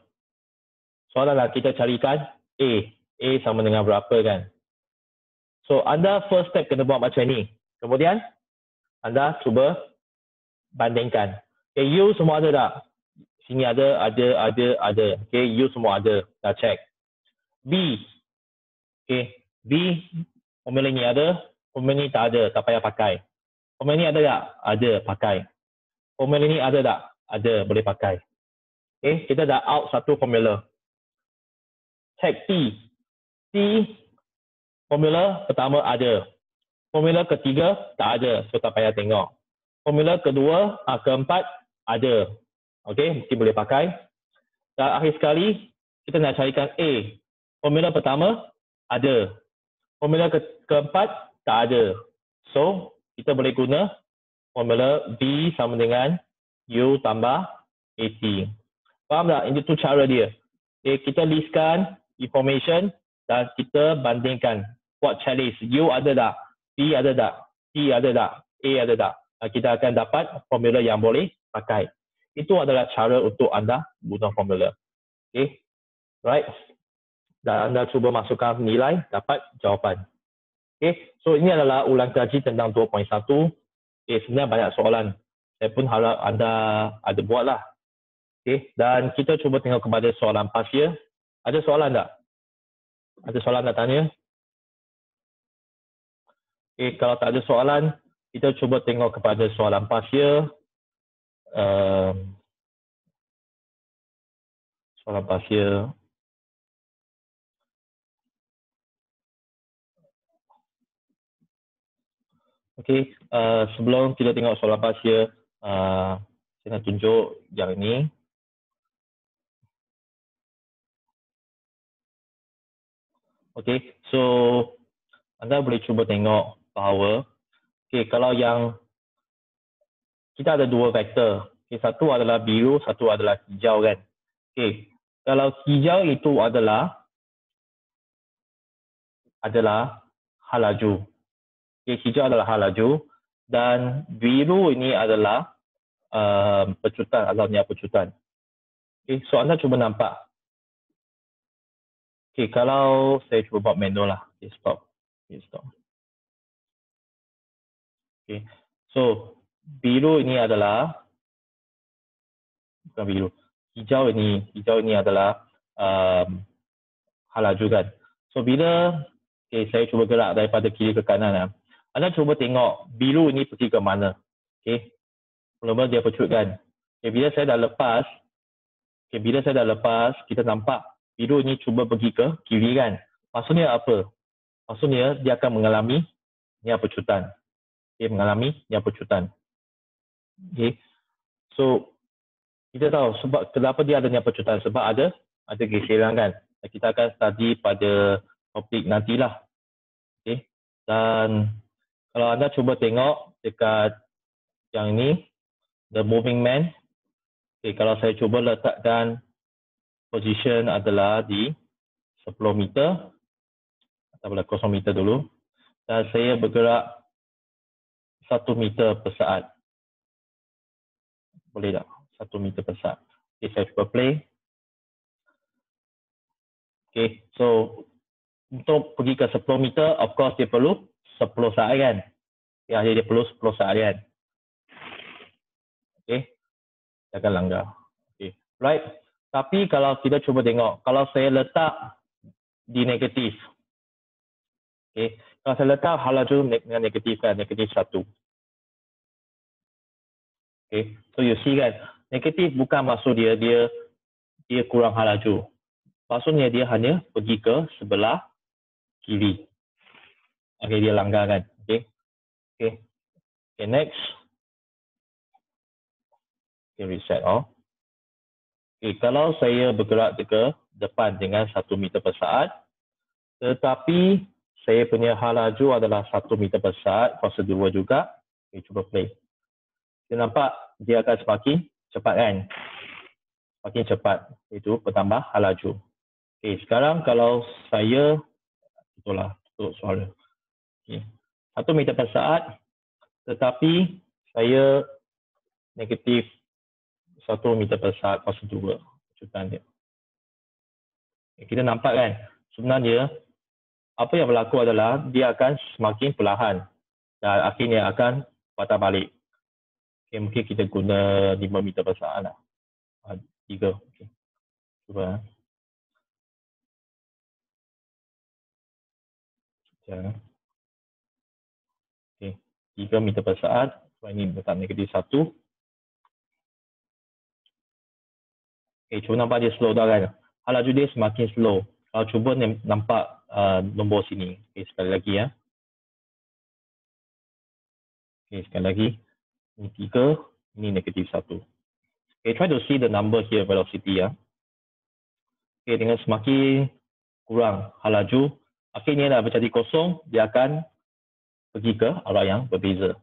Soalanlah kita carikan A. A sama dengan berapa kan? So, anda first step kena buat macam ni. Kemudian, anda cuba bandingkan. Okay, U semua ada tak? Sini ada. Okay, U semua ada. Dah check. B. Okay. V, formula ni ada, formula ni tak ada, tak payah pakai. Formula ni ada tak? Ada, pakai. Formula ni ada tak? Ada, boleh pakai. Okay, kita dah out satu formula. Check T. T, formula pertama ada. Formula ketiga tak ada, so tak payah tengok. Formula kedua, keempat ada. Okay, mesti boleh pakai. Dan akhir sekali, kita nak carikan A. Formula pertama ada. Formula keempat tak ada. So, kita boleh guna formula V sama dengan U tambah AT. Faham tak? Ini tu cara dia. Okay, kita listkan information dan kita bandingkan. Buat checklist. U ada tak? V ada tak? T ada tak? A ada tak? Kita akan dapat formula yang boleh pakai. Itu adalah cara untuk anda guna formula. Okay. Right. Dan anda cuba masukkan nilai, dapat jawapan. Okay. So ini adalah ulang kaji tentang 2.1. Okay. Sebenarnya banyak soalan. Saya pun harap anda ada buatlah. Okay. Dan kita cuba tengok kepada soalan past year. Ada soalan tak? Ada soalan nak tanya? Okay. Kalau tak ada soalan, kita cuba tengok kepada soalan past year. Soalan past year. Okay, sebelum kita tengok soalan past year, saya nak tunjuk yang ini. Okay, so anda boleh cuba tengok bahawa, okay, kalau yang kita ada dua vektor, okay, satu adalah biru, satu adalah hijau kan. Okay, kalau hijau itu adalah hal laju. Okay, hijau adalah hal laju dan biru ini adalah pecutan atau niat pecutan. Okay, so anda cuba nampak. Okay, kalau saya cuba buat manual lah. Okay, stop. Okay, stop. Okay, so biru ini adalah, bukan biru, hijau ini adalah hal laju kan. So bila, okay, saya cuba gerak daripada kiri ke kanan. Anda cuba tengok biru ini pergi ke mana. Okay, mula-mula dia pecutkan. Okay, bila saya dah lepas, kita nampak biru ini cuba pergi ke kiri kan. Maksudnya apa? Maksudnya dia akan mengalami niat pecutan. Dia mengalami niat pecutan. Okay. So, kita tahu sebab kenapa dia ada niat pecutan. Sebab ada geseran kan. Kita akan study pada topik nantilah. Okay. Dan kalau anda cuba tengok dekat yang ini, The Moving Man. Okay, kalau saya cuba letakkan position adalah di 10 meter. Atau 0 meter dulu. Dan saya bergerak 1 meter per saat. Boleh tak? 1 meter per saat. Okay, saya cuba play. Okay, so untuk pergi ke 10 meter, of course dia perlu 10 saat kan? Ya, dia perlu 10 saat kan? Okay, jangan langgar. Okay, right. Tapi kalau kita cuba tengok, kalau saya letak di negatif, okay, kalau saya letak hal laju dengan negatif kan, negatif 1. Okay, so you see kan, negatif bukan maksud dia kurang hal laju. Maksudnya dia hanya pergi ke sebelah kiri. Okay, dia langgar kan. Okay. Okay, next. Okay, reset off. Okay, kalau saya bergerak ke depan dengan 1 meter per saat, tetapi saya punya hal laju adalah 1 meter per saat, fasa 2 juga. Okay, cuba play. Kita nampak dia akan semakin cepat kan? Semakin cepat. Itu bertambah hal laju. Okay, sekarang kalau saya, itulah tutup suara. Okay. 1 meter per saat, tetapi saya negatif 1 meter per saat fasa 2 kecutan dia. Okay, kita nampak kan, sebenarnya apa yang berlaku adalah dia akan semakin perlahan dan akhirnya akan patah balik. Okay, mungkin kita guna 5 meter per saat lah. 3. Okay. Cuba. Ya. Okey, 3 meter per saat. Sebab ini letak negatif 1. Okey, cuba nampak dia slow down kan? Laju dia semakin slow. Kalau cuba nampak nombor sini. Okey, sekali lagi ya. Okey, sekali lagi. Ini 3, ini negatif 1. Okay, try to see the number here, velocity ya. Okay, dengan semakin kurang laju, akhirnya dah menjadi kosong, dia akan pergi ke arah yang berbeza.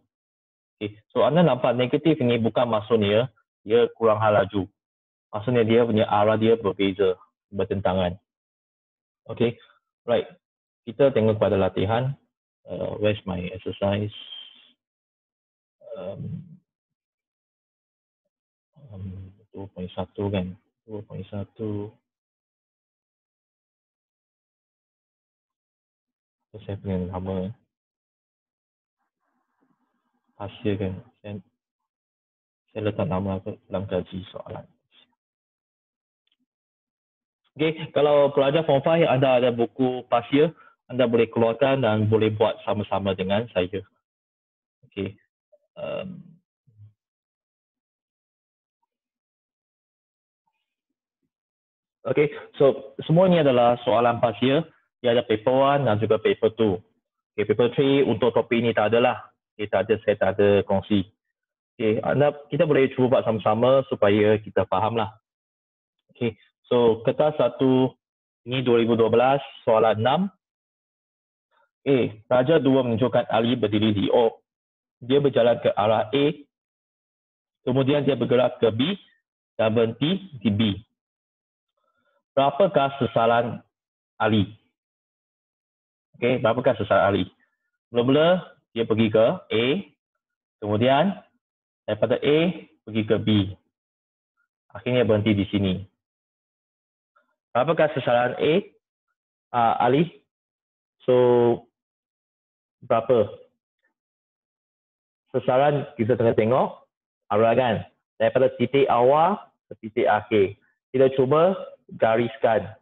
Okay, so anda nampak negatif ini bukan maksudnya dia kurang laju. Maksudnya dia punya arah dia berbeza, bertentangan. Okay, right. Kita tengok pada latihan. Where's my exercise? 2.1 kan? 2.1. Saya punya nama hasil kan? Saya letak nama dalam gaji soalan. Okay, kalau pelajar Form 5 anda ada buku pasir, anda boleh keluarkan dan boleh buat sama-sama dengan saya. Okay. Okay, so semua ini adalah soalan pasir. Dia ada paper 1 dan juga paper 2. Okay, paper 3 untuk topik ini tak adalah. Okay, saya tak ada kongsi. Okay, kita boleh cuba buat sama-sama supaya kita fahamlah. Okay, so kertas 1 ini 2012 soalan 6. Raja 2 menunjukkan Ali berdiri di O. Dia berjalan ke arah A, kemudian dia bergerak ke B dan berhenti di B. Berapakah sesalan Ali? Okey, berapakah sesalan Ali? Mula-mula dia pergi ke A, kemudian daripada A pergi ke B. Akhirnya berhenti di sini. Berapakah sesalan Ali? So, berapa? Sesalan kita tengah tengok arah kan? Daripada titik awal ke titik akhir. Kita cuba gariskan.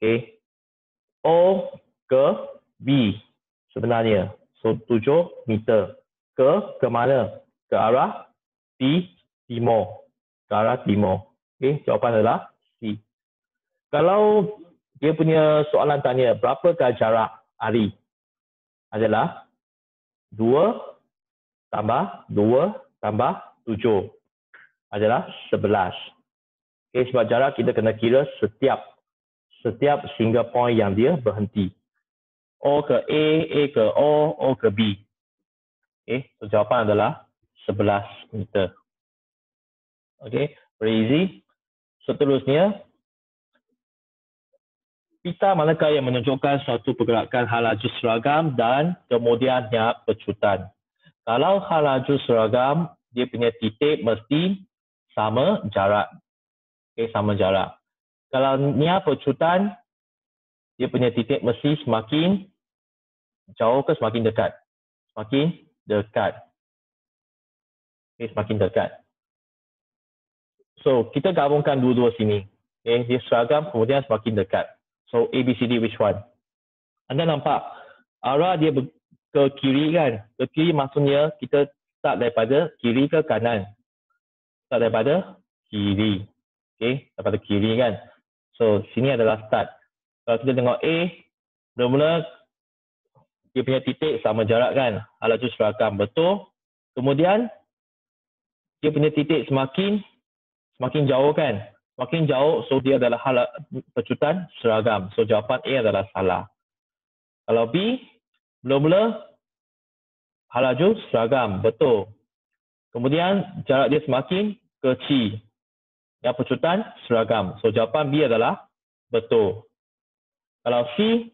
Okey. O ke B sebenarnya. So 7 meter. Ke mana? Ke arah timur. Ke arah timur. Okey, jawapan adalah C. Kalau dia punya soalan tanya berapakah jarak Ali? Adalah 2 tambah 2 tambah 7 adalah 11. Okay, sebab jarak kita kena kira setiap single point yang dia berhenti. O ke A ke O ke B. Okay, so jawapan adalah 11 meter. Okay, very easy. Seterusnya, pita manakah yang menunjukkan suatu pergerakan laju seragam dan kemudiannya pecutan? Kalau laju seragam, dia punya titik mesti sama jarak. Okay, sama jarak. Kalau nia pecutan, dia punya titik mesti semakin jauh ke semakin dekat? Semakin dekat. Okay, semakin dekat. So, kita gabungkan dua-dua sini. Okay, dia seragam, kemudian semakin dekat. So, A, B, C, D, which one? Anda nampak arah dia ke kiri kan? Ke kiri maksudnya kita start daripada kiri ke kanan. Start daripada kiri. Okay, daripada kiri kan? So, sini adalah start. Kalau kita tengok A, mula-mula dia punya titik sama jarak kan? Laju seragam, betul. Kemudian, dia punya titik semakin jauh kan? Semakin jauh, so dia adalah pecutan seragam. So, jawapan A adalah salah. Kalau B, mula-mula laju seragam, betul. Kemudian, jarak dia semakin kecil. Yang pecutan seragam. So, jawapan B adalah betul. Kalau C,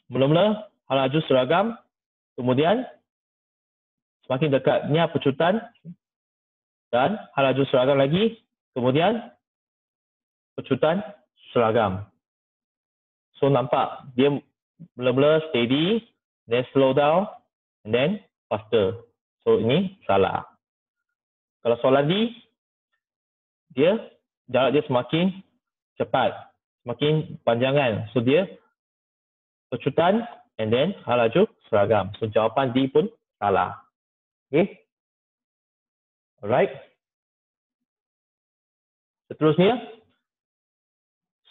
mula-mula laju seragam, kemudian semakin dekatnya pecutan dan laju seragam lagi, kemudian pecutan seragam. So, nampak dia mula-mula steady, then slow down, and then faster. So, ini salah. Kalau soalan D, jarak dia semakin cepat, semakin panjangan. So, dia pecutan and then laju seragam. So jawapan D pun salah. Okay. Alright. Seterusnya,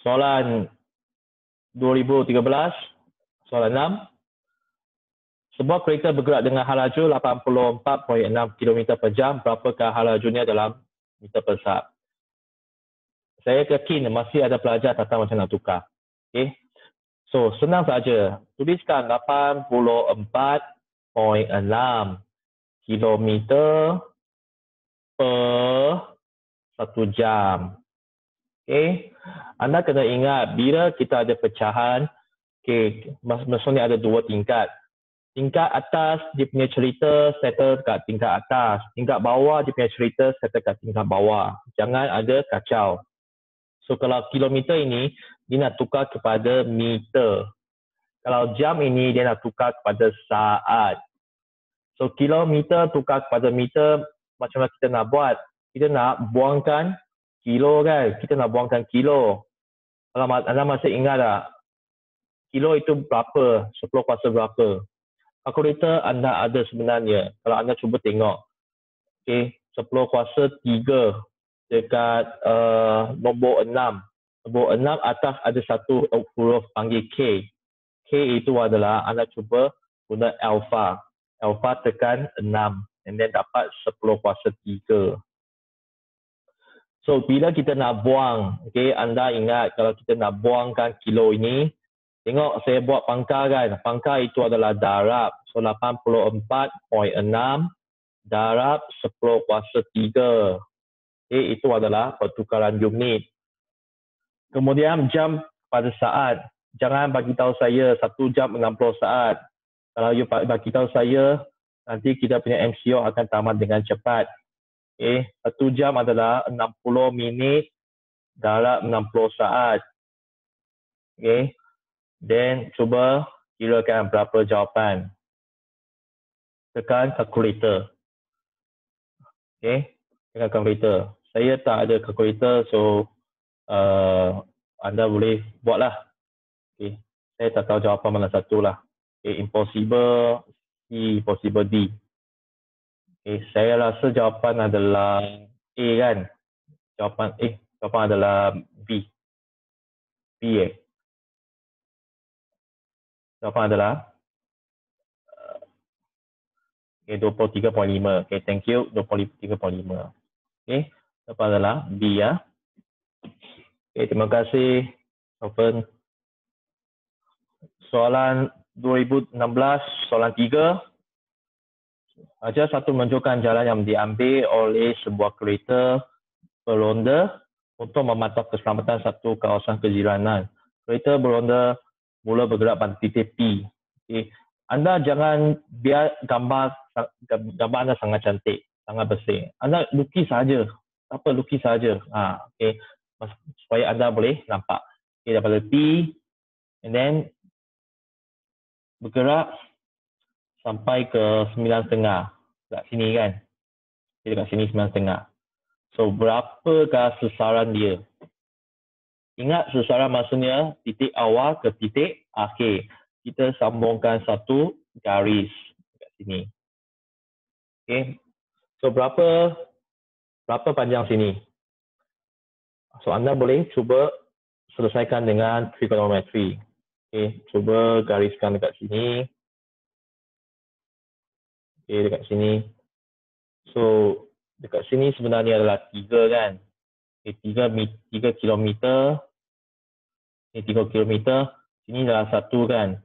soalan 2013, soalan 6. Sebuah kereta bergerak dengan laju 84.6 km per jam. Berapakah lajunya dalam meter per saat? Saya yakin masih ada pelajar tak tahu macam nak tukar. Okay. So, senang saja. Tuliskan 84.6 km per 1 jam. Okay. Anda kena ingat, bila kita ada pecahan, okay, maksudnya ada dua tingkat. Tingkat atas dia punya cerita settle kat tingkat atas. Tingkat bawah dia punya cerita settle kat tingkat bawah. Jangan ada kacau. So kalau kilometer ini dia nak tukar kepada meter. Kalau jam ini dia nak tukar kepada saat. So kilometer tukar kepada meter, macam mana kita nak buat? Kita nak buangkan kilo kan? Kita nak buangkan kilo. Kalau anda masih ingat tak? Kilo itu berapa? 10 kuasa berapa? Kalkulator anda ada sebenarnya. Kalau anda cuba tengok, okay, 10 kuasa 3 dekat nombor 6. Nombor 6 atas ada satu huruf panggil K. K itu adalah anda cuba guna alpha. Alpha tekan 6 and then dapat 10 kuasa 3. So bila kita nak buang, okay, anda ingat kalau kita nak buangkan kilo ini, tengok saya buat pangkal kan. Pangkal itu adalah darab. So 84.6 darab 10 kuasa 3. Okay, itu adalah pertukaran unit. Kemudian jam pada saat. Jangan bagi tahu saya 1 jam 60 saat. Kalau you bagi tahu saya, nanti kita punya MCO akan tamat dengan cepat. Okay, 1 jam adalah 60 minit darab 60 saat. Okay. Then cuba kirakan berapa jawapan. Tekan kalkulator. Okay. Tekan kalkulator. Saya tak ada kalkulator, so anda boleh buatlah. Okay. Saya tak tahu jawapan mana satu lah. Okay. Impossible C, possible D. Okay. Saya rasa jawapan adalah A kan. Jawapan adalah B. B Jawapan adalah okay, 23.5. Okay, thank you. 23.5. Okay, jawapan adalah B ya. Okay, terima kasih. Open. Soalan 2016, soalan 3. Ajar satu menunjukkan jalan yang diambil oleh sebuah kereta beronda untuk memantau keselamatan satu kawasan kejiranan. Kereta beronda mula bergerak pada titik P. Okay. Anda jangan biar gambar anda sangat cantik, sangat bersih. Anda lukis saja. Apa lukis saja. Okay. Supaya anda boleh nampak. Okay, daripada P and then bergerak sampai ke 9.5. Dekat sini kan. Okay, dekat sini 9.5. So berapakah sesaran dia? Ingat sesaran maksudnya titik awal ke titik akhir. Kita sambungkan satu garis kat sini. Okay. So berapa panjang sini? So anda boleh cuba selesaikan dengan trigonometry. Okay. Cuba gariskan dekat sini. Okay, dekat sini. So dekat sini sebenarnya adalah 3 kan. Okay, 3 kilometer. Ini 3 kilometer, sini adalah 1 kan.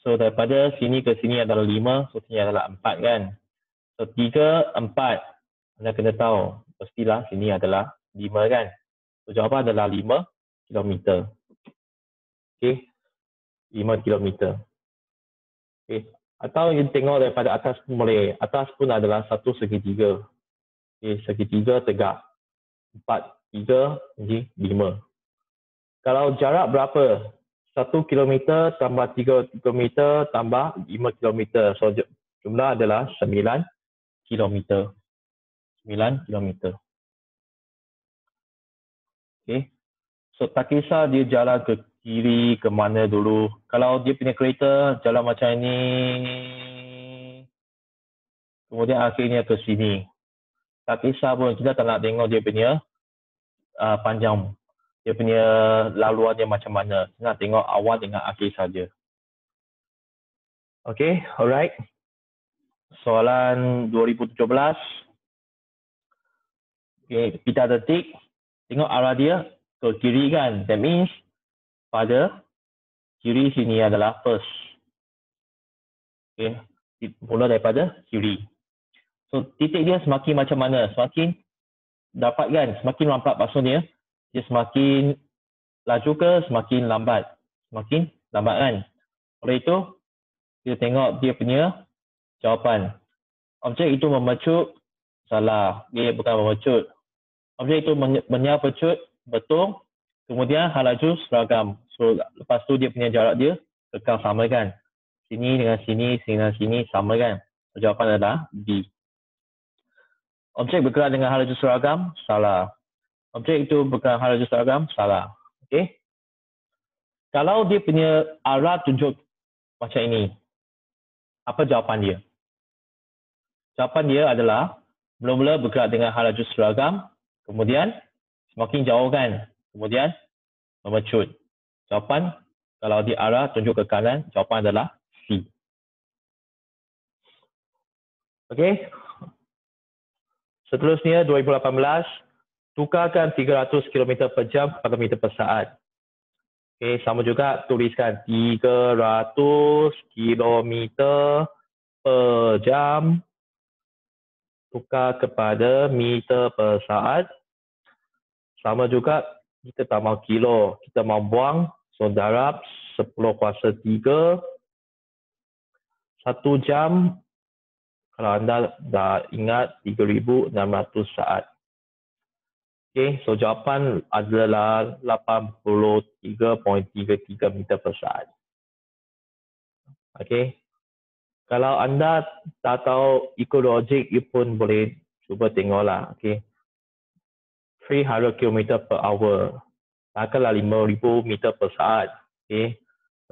So daripada sini ke sini adalah 5, so sini adalah 4 kan. So 3, 4, anda kena tahu, pastilah sini adalah 5 kan. So jawapan adalah 5 kilometer. Okay, 5 kilometer. Okay, atau you tengok daripada atas pun boleh. Atas pun adalah 1 segitiga. Okay, segitiga tegak. 4, 3, jadi 5. Kalau jarak berapa? 1 km tambah 3 km tambah 5 km. So jumlah adalah 9 km. 9 km. Okay. So tak kisah dia jalan ke kiri ke mana dulu. Kalau dia punya kereta jalan macam ini, kemudian akhirnya ke sini. Tak kisah pun, kita tak nak tengok dia punya panjang. Dia punya laluan dia macam mana. Kita nak tengok awal dengan akhir saja. Okay, alright. Soalan 2017. Okay, kita ada tick. Tengok arah dia ke kiri kan. That means pada kiri sini adalah first. Okay, mula daripada kiri. So, titik dia semakin macam mana? Semakin dapat kan? Semakin lambat maksudnya. Dia semakin laju ke semakin lambat? Semakin lambat kan? Oleh itu, kita tengok dia punya jawapan. Objek itu memecut, salah. Dia bukan memecut. Objek itu menyapecut, betul. Kemudian hal laju seragam. So, lepas tu dia punya jarak dia kekal sama kan? Sini dengan sini, sini dengan sini sama kan? So, jawapan adalah B. Objek bergerak dengan hal laju seragam, salah. Objek itu bergerak hal laju seragam, salah. Okey. Kalau dia punya arah tunjuk macam ini, apa jawapan dia? Jawapan dia adalah mula-mula bergerak dengan hal laju seragam, kemudian semakin jauh kan, kemudian memecut. Jawapan kalau dia arah tunjuk ke kanan, jawapan adalah C. Okey. Seterusnya 2018, tukarkan 300 km per jam kepada meter per saat. Okey, sama juga tuliskan 300 km per jam tukar kepada meter per saat. Sama juga kita tak mahu kilo, kita mahu buang. So darab 10/3. 1 jam, kalau anda dah ingat 3,600 saat. Okay, so jawapan adalah 83.33 meter per saat. Okay, kalau anda tak tahu ikut logik, you pun boleh cuba tengoklah. Okay, 300 km per hour, takkanlah 5,000 meter per saat. Okay,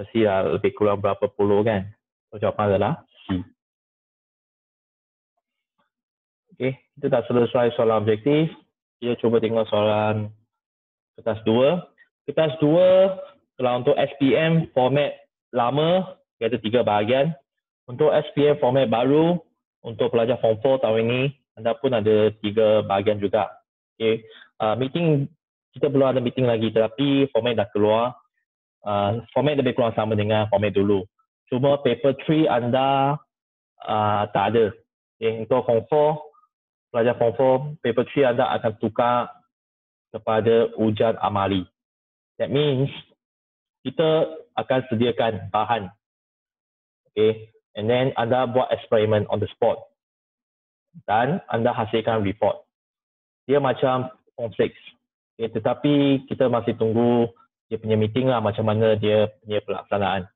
mestilah lebih kurang berapa puluh kan. So jawapan adalah C. Okay, kita dah selesai soalan objektif. Kita cuba tengok soalan kertas 2. Kertas 2, kalau untuk SPM format lama, iaitu 3 bahagian. Untuk SPM format baru, untuk pelajar Form 4 tahun ini, anda pun ada 3 bahagian juga. Okay. Meeting, kita belum ada meeting lagi, tetapi format dah keluar. Format lebih kurang sama dengan format dulu. Cuma paper 3 anda tak ada. Okay. Untuk Form 4, pelajar Form 4, paper 3 anda akan tukar kepada ujian amali. That means, kita akan sediakan bahan. Okay. And then, anda buat eksperimen on the spot. Dan anda hasilkan report. Dia macam Form 6. Okay. Tetapi, kita masih tunggu dia punya meeting lah, macam mana dia punya pelaksanaan.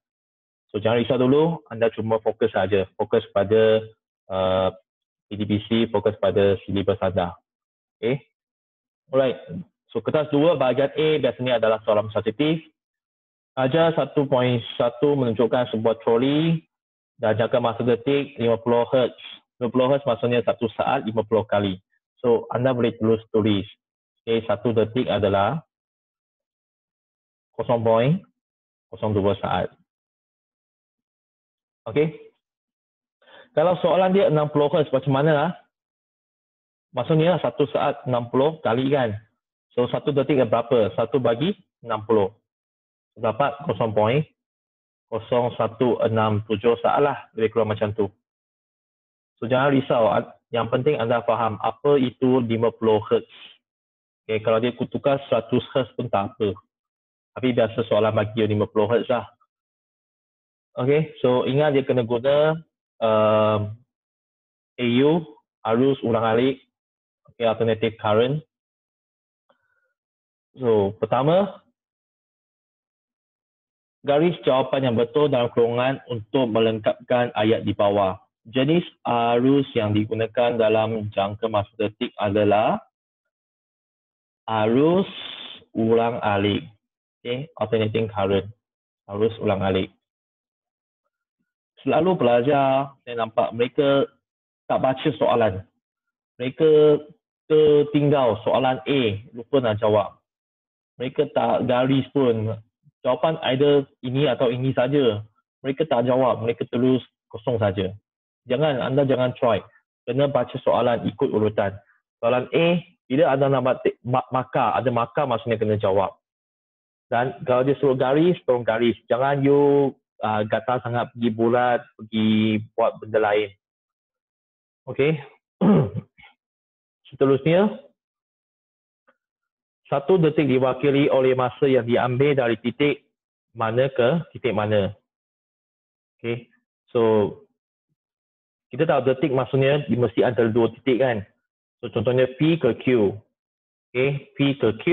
So, jangan risau dulu, anda cuma fokus saja. Fokus pada PDBC, fokus pada silibus anda. Okay. Alright. So, kertas 2 bahagian A biasanya adalah soalan sensitif. Ajar 1.1 menunjukkan sebuah troli dan jangka masa detik 50 Hz. 50 Hz maksudnya 1 saat 50 kali. So, anda boleh tulis. Okay, 1 detik adalah 0.02 saat. Okay. Kalau soalan dia 60 Hz, macam mana lah? Maksudnya 1 saat 60 kali kan? So, 1 detik berapa? 1 bagi 60. So, dapat 0.0167 saat lah. Lebih kurang macam tu. So, jangan risau. Yang penting anda faham apa itu 50 Hz. Okay, kalau dia tukar 100 Hz pun tak apa. Tapi biasa soalan bagi dia 50 Hz lah. Okay, so ingat dia kena guna AU, arus ulang alik, okay, alternative current. So, pertama, garis jawapan yang betul dalam kurungan untuk melengkapkan ayat di bawah. Jenis arus yang digunakan dalam jangka masa detik adalah arus ulang alik. Okay, alternating current. Harus ulang-alik. Selalu pelajar, saya nampak mereka tak baca soalan. Mereka tertinggal soalan A, lupa nak jawab. Mereka tak garis pun. Jawapan either ini atau ini saja. Mereka tak jawab, mereka terus kosong saja. Anda jangan try. Kena baca soalan ikut urutan. Soalan A, bila anda nak markah, ada markah maksudnya kena jawab. Dan kalau dia suruh garis, tolong garis. Jangan you gatal sangat pergi bulat, pergi buat benda lain. Okey. Seterusnya, 1 detik diwakili oleh masa yang diambil dari titik mana ke titik mana. Okey. So, kita tahu detik maksudnya mesti antara 2 titik kan. So, contohnya P ke Q. Okey, P ke Q,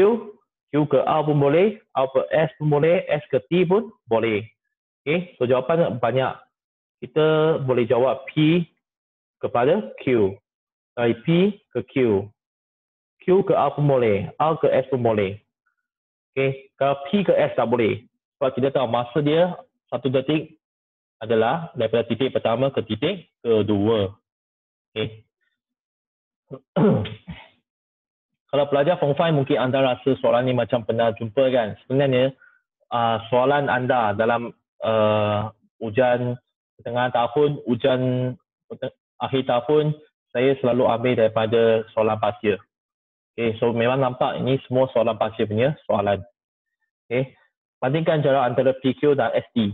Q ke A pun boleh, A ke S pun boleh, S ke T pun boleh. Okey, so jawapan banyak. Kita boleh jawab P kepada Q. Dari P ke Q. Q ke A pun boleh, A ke S pun boleh. Okey, kalau P ke S tak boleh. Sebab kita tahu masa dia 1 detik adalah daripada titik pertama ke titik kedua. Okey. Kalau pelajar Form 5 mungkin anda rasa soalan ni macam pernah jumpa kan. Sebenarnya soalan anda dalam ujian tengah tahun, ujian akhir tahun, saya selalu ambil daripada soalan pasir. Okay, so memang nampak ini semua soalan pasir punya soalan. Okay. Bandingkan jarak antara PQ dan ST.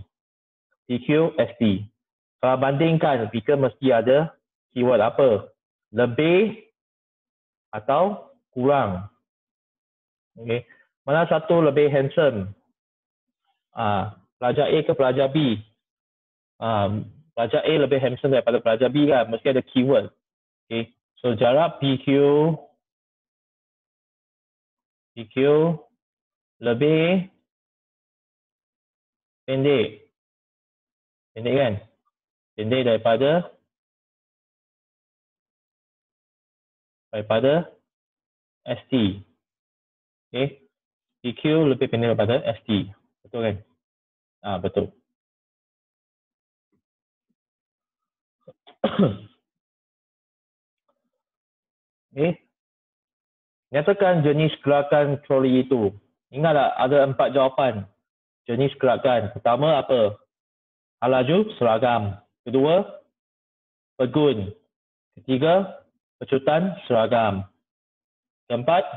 PQ, ST. Kalau bandingkan, kita mesti ada keyword apa? Lebih atau kurang. Okay. Mana satu lebih handsome? Pelajar A ke pelajar B? Pelajar A lebih handsome daripada pelajar B kan? Mesti ada keyword. Okay. So jarak PQ lebih pendek. Pendek kan? Pendek daripada ST. Okay. PQ lebih pendek daripada ST. Betul kan? Betul. Okay. Nyatakan jenis gerakan troli itu. Ingatlah ada 4 jawapan. Jenis gerakan. Pertama apa? Hal laju seragam. Kedua, pegun. Ketiga, pecutan seragam. Keempat,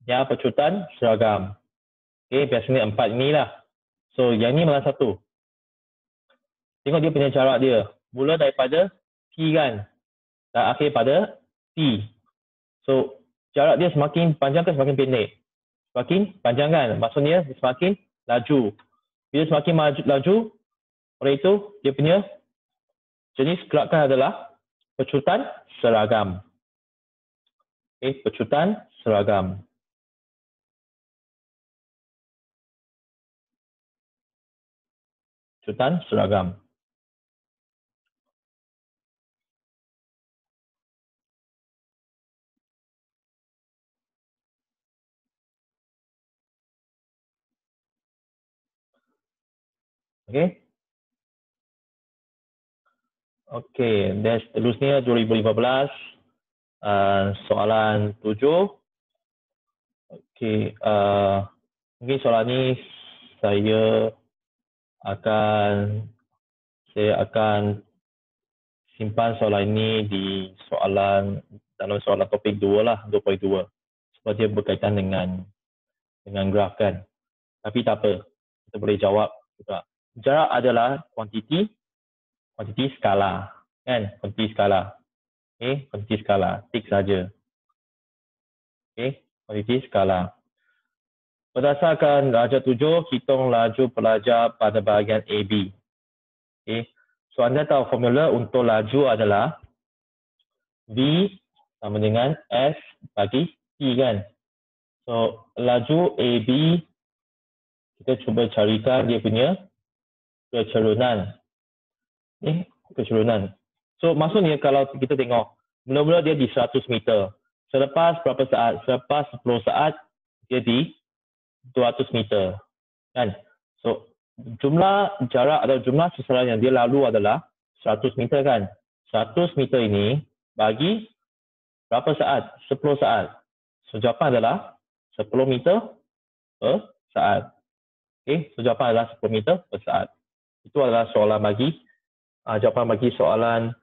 ya pecutan seragam. Okay, biasanya 4 inilah. So, yang ni mana satu? Tengok dia punya jarak dia. Mula daripada T kan? Dan akhir pada T. So, jarak dia semakin panjang ke semakin pendek? Semakin panjang kan? Maksudnya semakin laju. Bila semakin laju, oleh itu dia punya jenis gerakan adalah pecutan seragam. Okay, pecutan seragam. Pecutan seragam. Okay. Okey, dan seterusnya 2015 soalan 7. Okey, mungkin soalan ni saya akan simpan soalan ini di dalam soalan topik 2 lah, 2.2. Sebab dia berkaitan dengan graf kan. Tapi tak apa, kita boleh jawab juga. Jarak adalah kuantiti skala kan, kuantiti skala. Okey, kuantiti skala, tik saja. Okey, kuantiti skala. Berdasarkan darjah 7, hitung laju pelajar pada bahagian AB. Okey, so anda tahu formula untuk laju adalah V sama dengan S bagi T kan. So laju AB kita cuba carikan dia punya kecerunan. Kecerunan. So maksudnya kalau kita tengok, mula-mula dia di 100 meter. Selepas berapa saat? Selepas 10 saat, dia di 200 meter. kan. So jumlah jarak atau jumlah susaran yang dia lalu adalah 100 meter kan. 100 meter ini bagi berapa saat? 10 saat. So jawapan adalah 10 meter per saat. Okey, so jawapan adalah 10 meter per saat. Itu adalah soalan bagi jawapan bagi soalan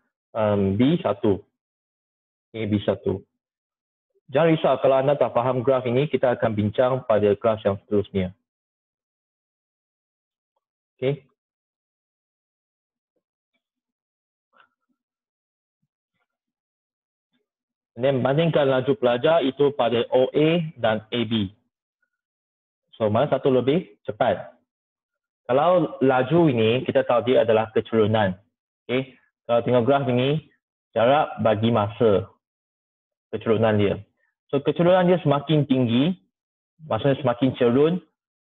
B1. Okay, B1. Jangan risau kalau anda tak faham graf ini, kita akan bincang pada kelas yang seterusnya. Okay. Dan bandingkan laju pelajar itu pada OA dan AB. So, mana satu lebih cepat? Kalau laju ini, kita tahu dia adalah kecerunan. Okay. Kalau tengok graf ini, jarak bagi masa kecerunan dia. So, kecerunan dia semakin tinggi, maksudnya semakin cerun,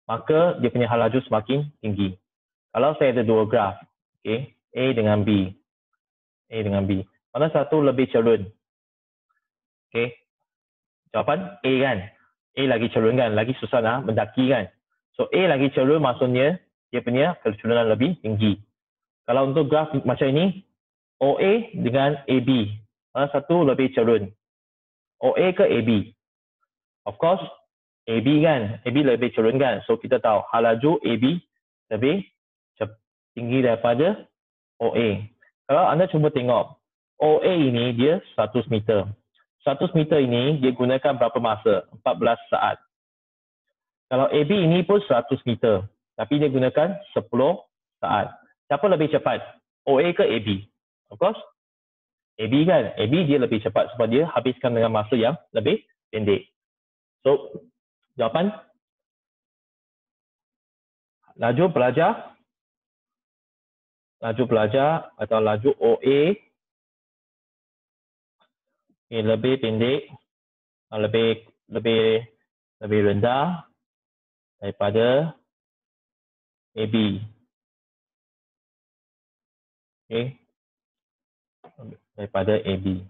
maka dia punya hal laju semakin tinggi. Kalau saya ada dua graf, okay, A dengan B. A dengan B. Mana satu lebih cerun? Okay. Jawapan A kan? A lagi cerun kan? Lagi susah nak mendaki kan? So A lagi cerun maksudnya dia punya kecerunan lebih tinggi. Kalau untuk graf macam ini, OA dengan AB. Mana satu lebih cerun? OA ke AB? Of course, AB kan? AB lebih cerun kan? So kita tahu hal laju AB lebih tinggi daripada OA. Kalau anda cuba tengok, OA ini dia 100 meter. 100 meter ini dia gunakan berapa masa? 14 saat. Kalau AB ini pun 100 meter, tapi dia gunakan 10 saat. Siapa lebih cepat? OA ke AB? Of course, AB kan? AB dia lebih cepat sebab dia habiskan dengan masa yang lebih pendek. So, jawapan laju pelajar atau laju OA lebih pendek, lebih rendah daripada AB. Okay. Daripada AB.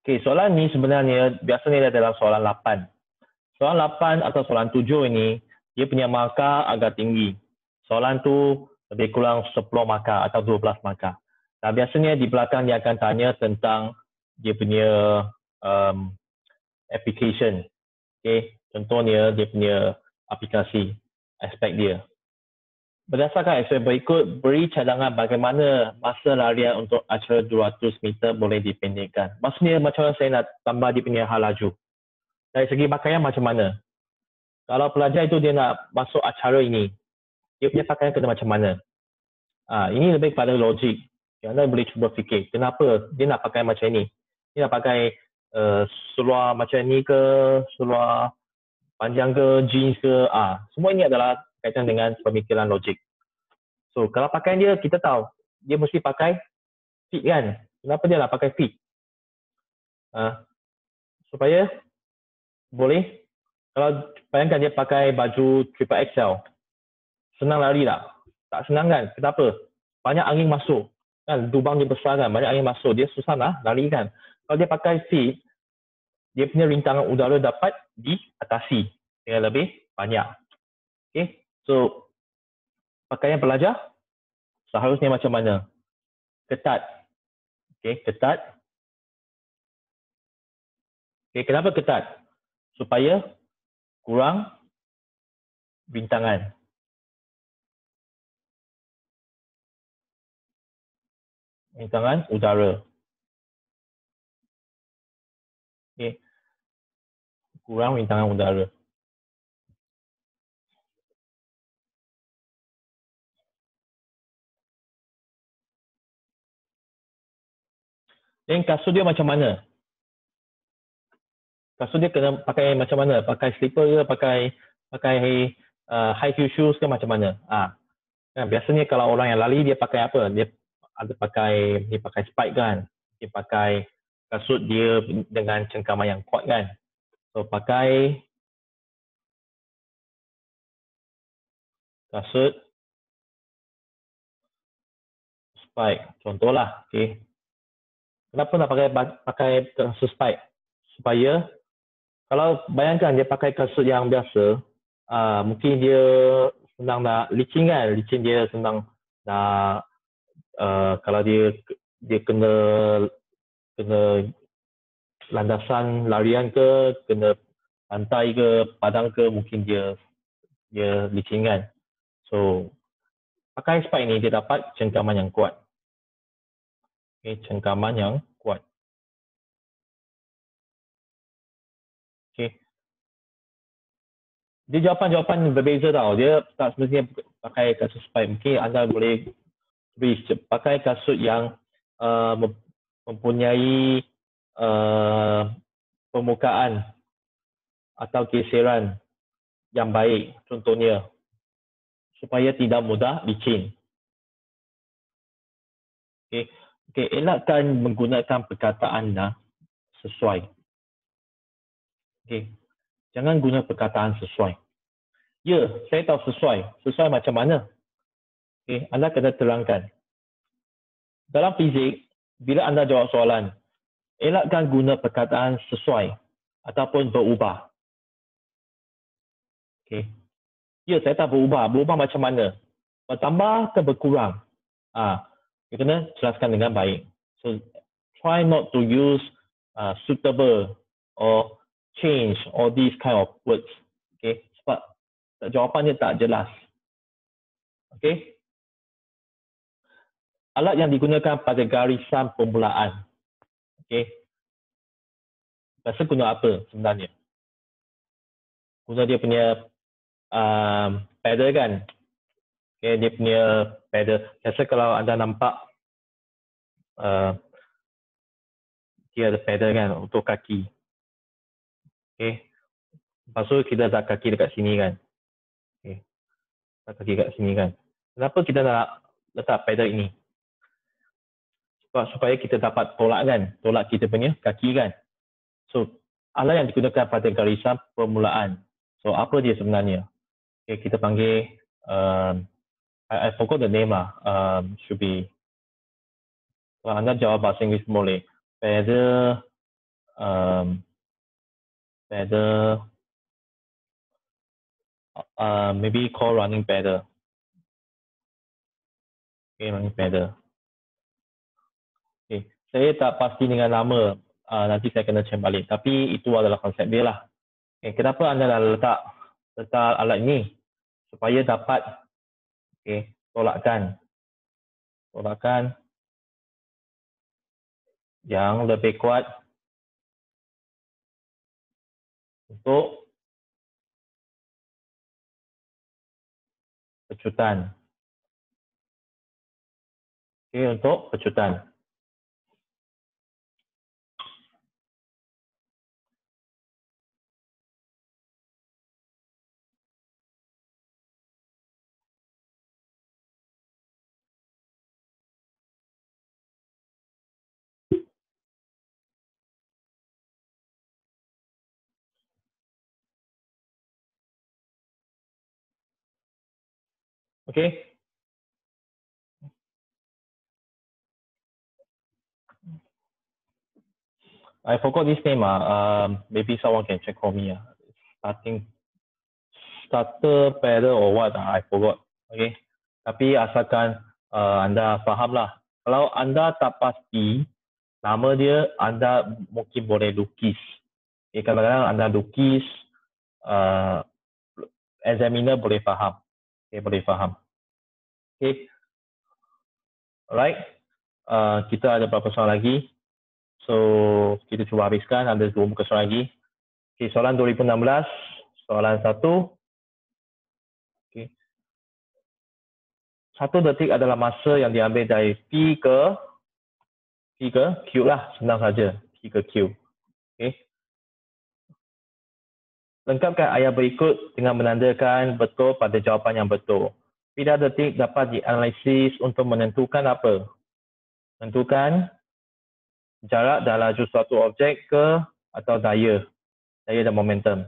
Okay, soalan ni sebenarnya biasanya adalah soalan 8. Soalan 8 atau soalan 7 ini, dia punya markah agak tinggi. Soalan tu lebih kurang 10 markah atau 12 markah. Nah, biasanya di belakang dia akan tanya tentang dia punya application. Okay, contohnya dia punya aplikasi, aspek dia. Berdasarkan aspek berikut, beri cadangan bagaimana masa larian untuk acara 200 meter boleh dipendekkan. Maksudnya macam mana saya nak tambah dia punya hal laju. Dari segi pakaian macam mana? Kalau pelajar itu dia nak masuk acara ini, dia punya pakaian kena macam mana? Ini lebih pada logik. Anda boleh cuba fikir, kenapa dia nak pakai macam ini? Dia nak pakai seluar macam ini ke, seluar panjang ke, jeans ke? Semua ini adalah kaitan dengan pemikiran logik. So, kalau pakaian dia, kita tahu, dia mesti pakai fit kan? Kenapa dia nak pakai fit? Supaya boleh, kalau bayangkan dia pakai baju triple XL, senang lari tak? Tak senang kan? Kenapa? Banyak angin masuk. Kan? Lubang dia besar kan? Banyak angin masuk. Dia susah lah lari kan? Kalau dia pakai fit, dia punya rintangan udara dapat diatasi dengan lebih banyak. Okay? So, pakaian pelajar seharusnya macam mana? Ketat. Okay, ketat. Okay, kenapa ketat? Supaya kurang rintangan. Rintangan udara. Okay. Kurang rintangan udara. Dan kasut dia macam mana? Kasut dia kena pakai macam mana? Pakai slipper ke? Pakai high heel shoes ke macam mana? Kan, biasanya kalau orang yang lari dia pakai apa? Dia pakai spike kan? Dia pakai kasut dia dengan cengkaman yang kuat kan. So pakai kasut spike contohlah, okey. Kenapa nak pakai kasut spike? Supaya kalau bayangkan dia pakai kasut yang biasa, mungkin dia senang nak licin kan, licin dia senang nak kalau dia kena landasan larian ke, kena pantai ke, padang ke, mungkin dia licin kan. So pakai spike ni dia dapat cengkaman yang kuat. Okay, cengkaman yang kuat. Okay. Dia jawapan-jawapan berbeza tau. Dia tak semestinya pakai kasut spike. Mungkin anda boleh pakai kasut yang mempunyai permukaan atau geseran yang baik. Contohnya, supaya tidak mudah licin. Okay. Okay, elakkan menggunakan perkataan anda sesuai. Okay. Jangan guna perkataan sesuai. Ya, saya tahu sesuai. Sesuai macam mana? Okay, anda kena terangkan. Dalam fizik, bila anda jawab soalan, elakkan guna perkataan sesuai ataupun berubah. Okay. Ya, saya tahu berubah. Berubah macam mana? Bertambah ke berkurang? You kena jelaskan dengan baik. So, try not to use suitable or change all these kind of words. Okay. Sebab jawapannya tak jelas. Okay. Alat yang digunakan pada garisan permulaan. Okay. Biasa guna apa sebenarnya? Guna dia punya pedal kan. Okay, dia punya pedal. Biasa kalau anda nampak dia ada pedal kan untuk kaki. Okay. Lepas tu kita letak kaki dekat sini kan. Okay. Letak kaki dekat sini kan. Kenapa kita nak letak pedal ini? Sebab supaya kita dapat tolak kan. Tolak kita punya kaki kan. So, alat yang digunakan pada garisan permulaan. So, apa dia sebenarnya? Okay, kita panggil I forgot the name lah. Should be. Kalau anda jawab bahasa Inggeris boleh. Pedal, maybe call running pedal. Okay, running pedal. Okay, saya tak pasti dengan nama. Nanti saya kena check balik. Tapi itu adalah konsep dia lah. Okay, kenapa anda dah letak alat ini? Supaya dapat tolakkan yang lebih kuat untuk pecutan. Okay, untuk pecutan. Okay. I forgot this name. Maybe someone can check for me. Starter pedal or what? I forgot. Okay. Tapi asalkan anda faham lah. Kalau anda tak pasti nama dia, anda mungkin boleh lukis. Okay, kadang-kadang anda lukis, examiner boleh faham. Okay, boleh faham. Okay. Alright. Kita ada beberapa soalan lagi. So, kita cuba habiskan. Ada 2 muka soalan lagi. Okay, soalan 2016. Soalan 1. Okay. 1 detik adalah masa yang diambil dari P ke Q lah. Senang saja. P ke Q. Okay. Lengkapkan ayat berikut dengan menandakan betul pada jawapan yang betul. Bila detik dapat dianalisis untuk menentukan apa? Menentukan jarak dan laju suatu objek ke atau daya dan momentum.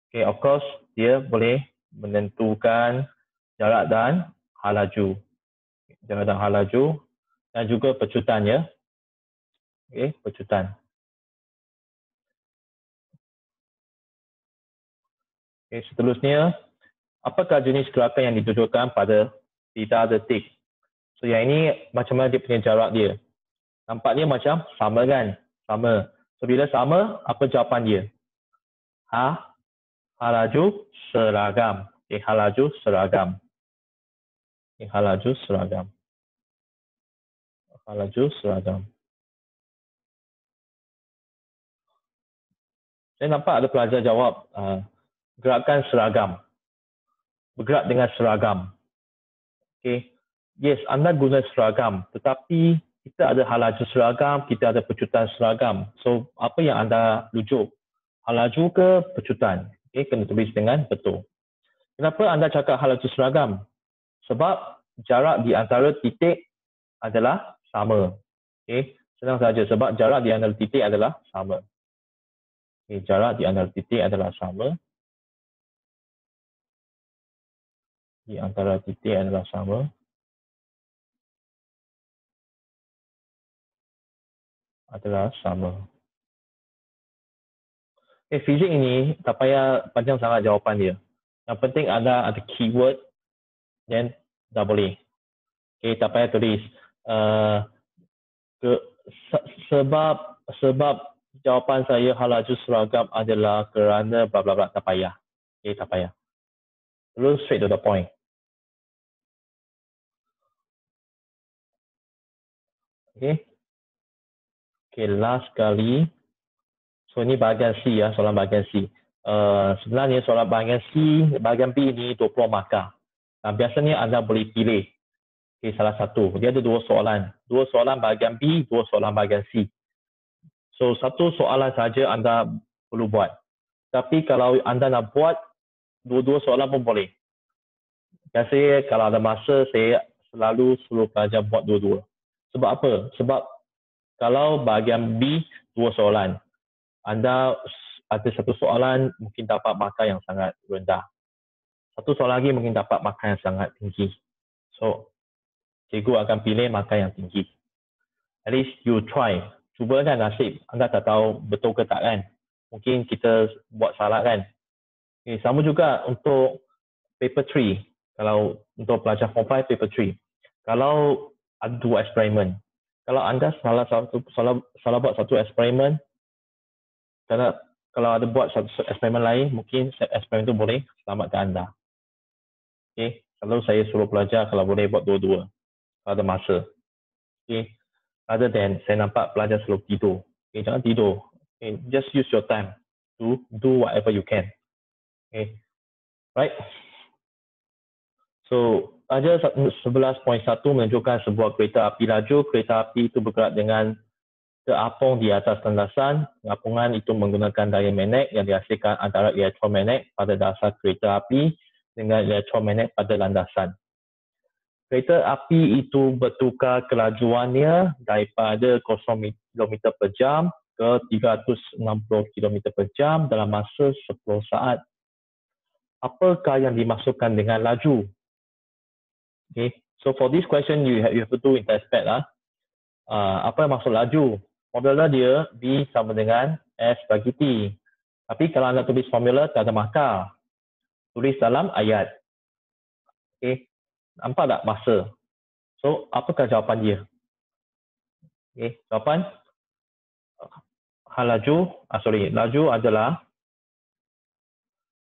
Okay, of course, dia boleh menentukan jarak dan hal laju. Jarak dan hal laju dan juga pecutan ya. Okay, pecutan. Okay, seterusnya, apakah jenis gerakan yang ditujukan pada tidak detik? So yang ini macam mana dia punya jarak dia? Nampaknya macam sama kan? Sama. So bila sama, apa jawapan dia? Hal laju seragam. Okay, hal laju seragam. Okay, hal laju seragam. Hal laju seragam. Saya nampak ada pelajar jawab gerakan seragam. Bergerak dengan seragam. Okay. Yes, anda guna seragam, tetapi kita ada hal laju seragam, kita ada pecutan seragam. So, apa yang anda rujuk? Hal laju ke pecutan? Okay, kena tulis dengan betul. Kenapa anda cakap hal laju seragam? Sebab jarak di antara titik adalah sama. Okay, senang saja sebab jarak di antara titik adalah sama. Okay, jarak di antara titik adalah sama. Di antara titik adalah sama. Adalah sama. Fizik ini tak payah panjang sangat jawapan dia. Yang penting ada keyword dan dah boleh. Okay, tak payah tulis. Sebab jawapan saya hal laju seragam adalah kerana bla bla bla, tak payah. Okay, tak payah. Terus straight to the point. Okay. Okay, last kali. So ini bahagian C ya, soalan bahagian C. Sebenarnya soalan bahagian C, bahagian B ini 20 markah. Nah, biasanya anda boleh pilih salah satu. Dia ada dua soalan. Dua soalan bahagian B, dua soalan bahagian C. So, satu soalan saja anda perlu buat. Tapi kalau anda nak buat dua-dua soalan pun boleh. Biasanya kalau ada masa, saya selalu suruh pelajar buat dua-dua. Sebab apa? Sebab kalau bahagian B, dua soalan. Anda ada satu soalan mungkin dapat markah yang sangat rendah. Satu soalan lagi mungkin dapat markah yang sangat tinggi. So, cikgu akan pilih markah yang tinggi. At least you try. Cuba kan nasib. Anda tak tahu betul ke tak kan. Mungkin kita buat salah kan. Okay, sama juga untuk paper 3. Kalau untuk pelajar form 5 paper 3. Kalau ada dua eksperimen. Kalau anda salah buat satu eksperimen, kalau ada buat satu eksperimen lain, mungkin eksperimen itu boleh selamatkan anda. Okay. Kalau saya suruh pelajar kalau boleh buat dua-dua. Kalau ada masa. Okay. Other than saya nampak pelajar selalu tidur. Okay, jangan tidur. Okay, just use your time to do whatever you can. Okay, right? So, aja 11.1 menunjukkan sebuah kereta api laju. Kereta api itu bergerak dengan terapung di atas landasan. Pengapungan itu menggunakan daya magnet yang dihasilkan antara elektromagnet pada dasar kereta api dengan elektromagnet pada landasan. Kereta api itu bertukar kelajuannya daripada 0 km per jam ke 360 km per jam dalam masa 10 saat. Apakah yang dimaksudkan dengan laju? Okay. So for this question, you have to do in test pad lah. Apa yang maksud laju? Formula dia B sama dengan S bagi T. Tapi kalau anda tulis formula, tak ada markah. Tulis dalam ayat. Okay. Nampak tak masa? So, apakah jawapan dia? Okay. Jawapan laju adalah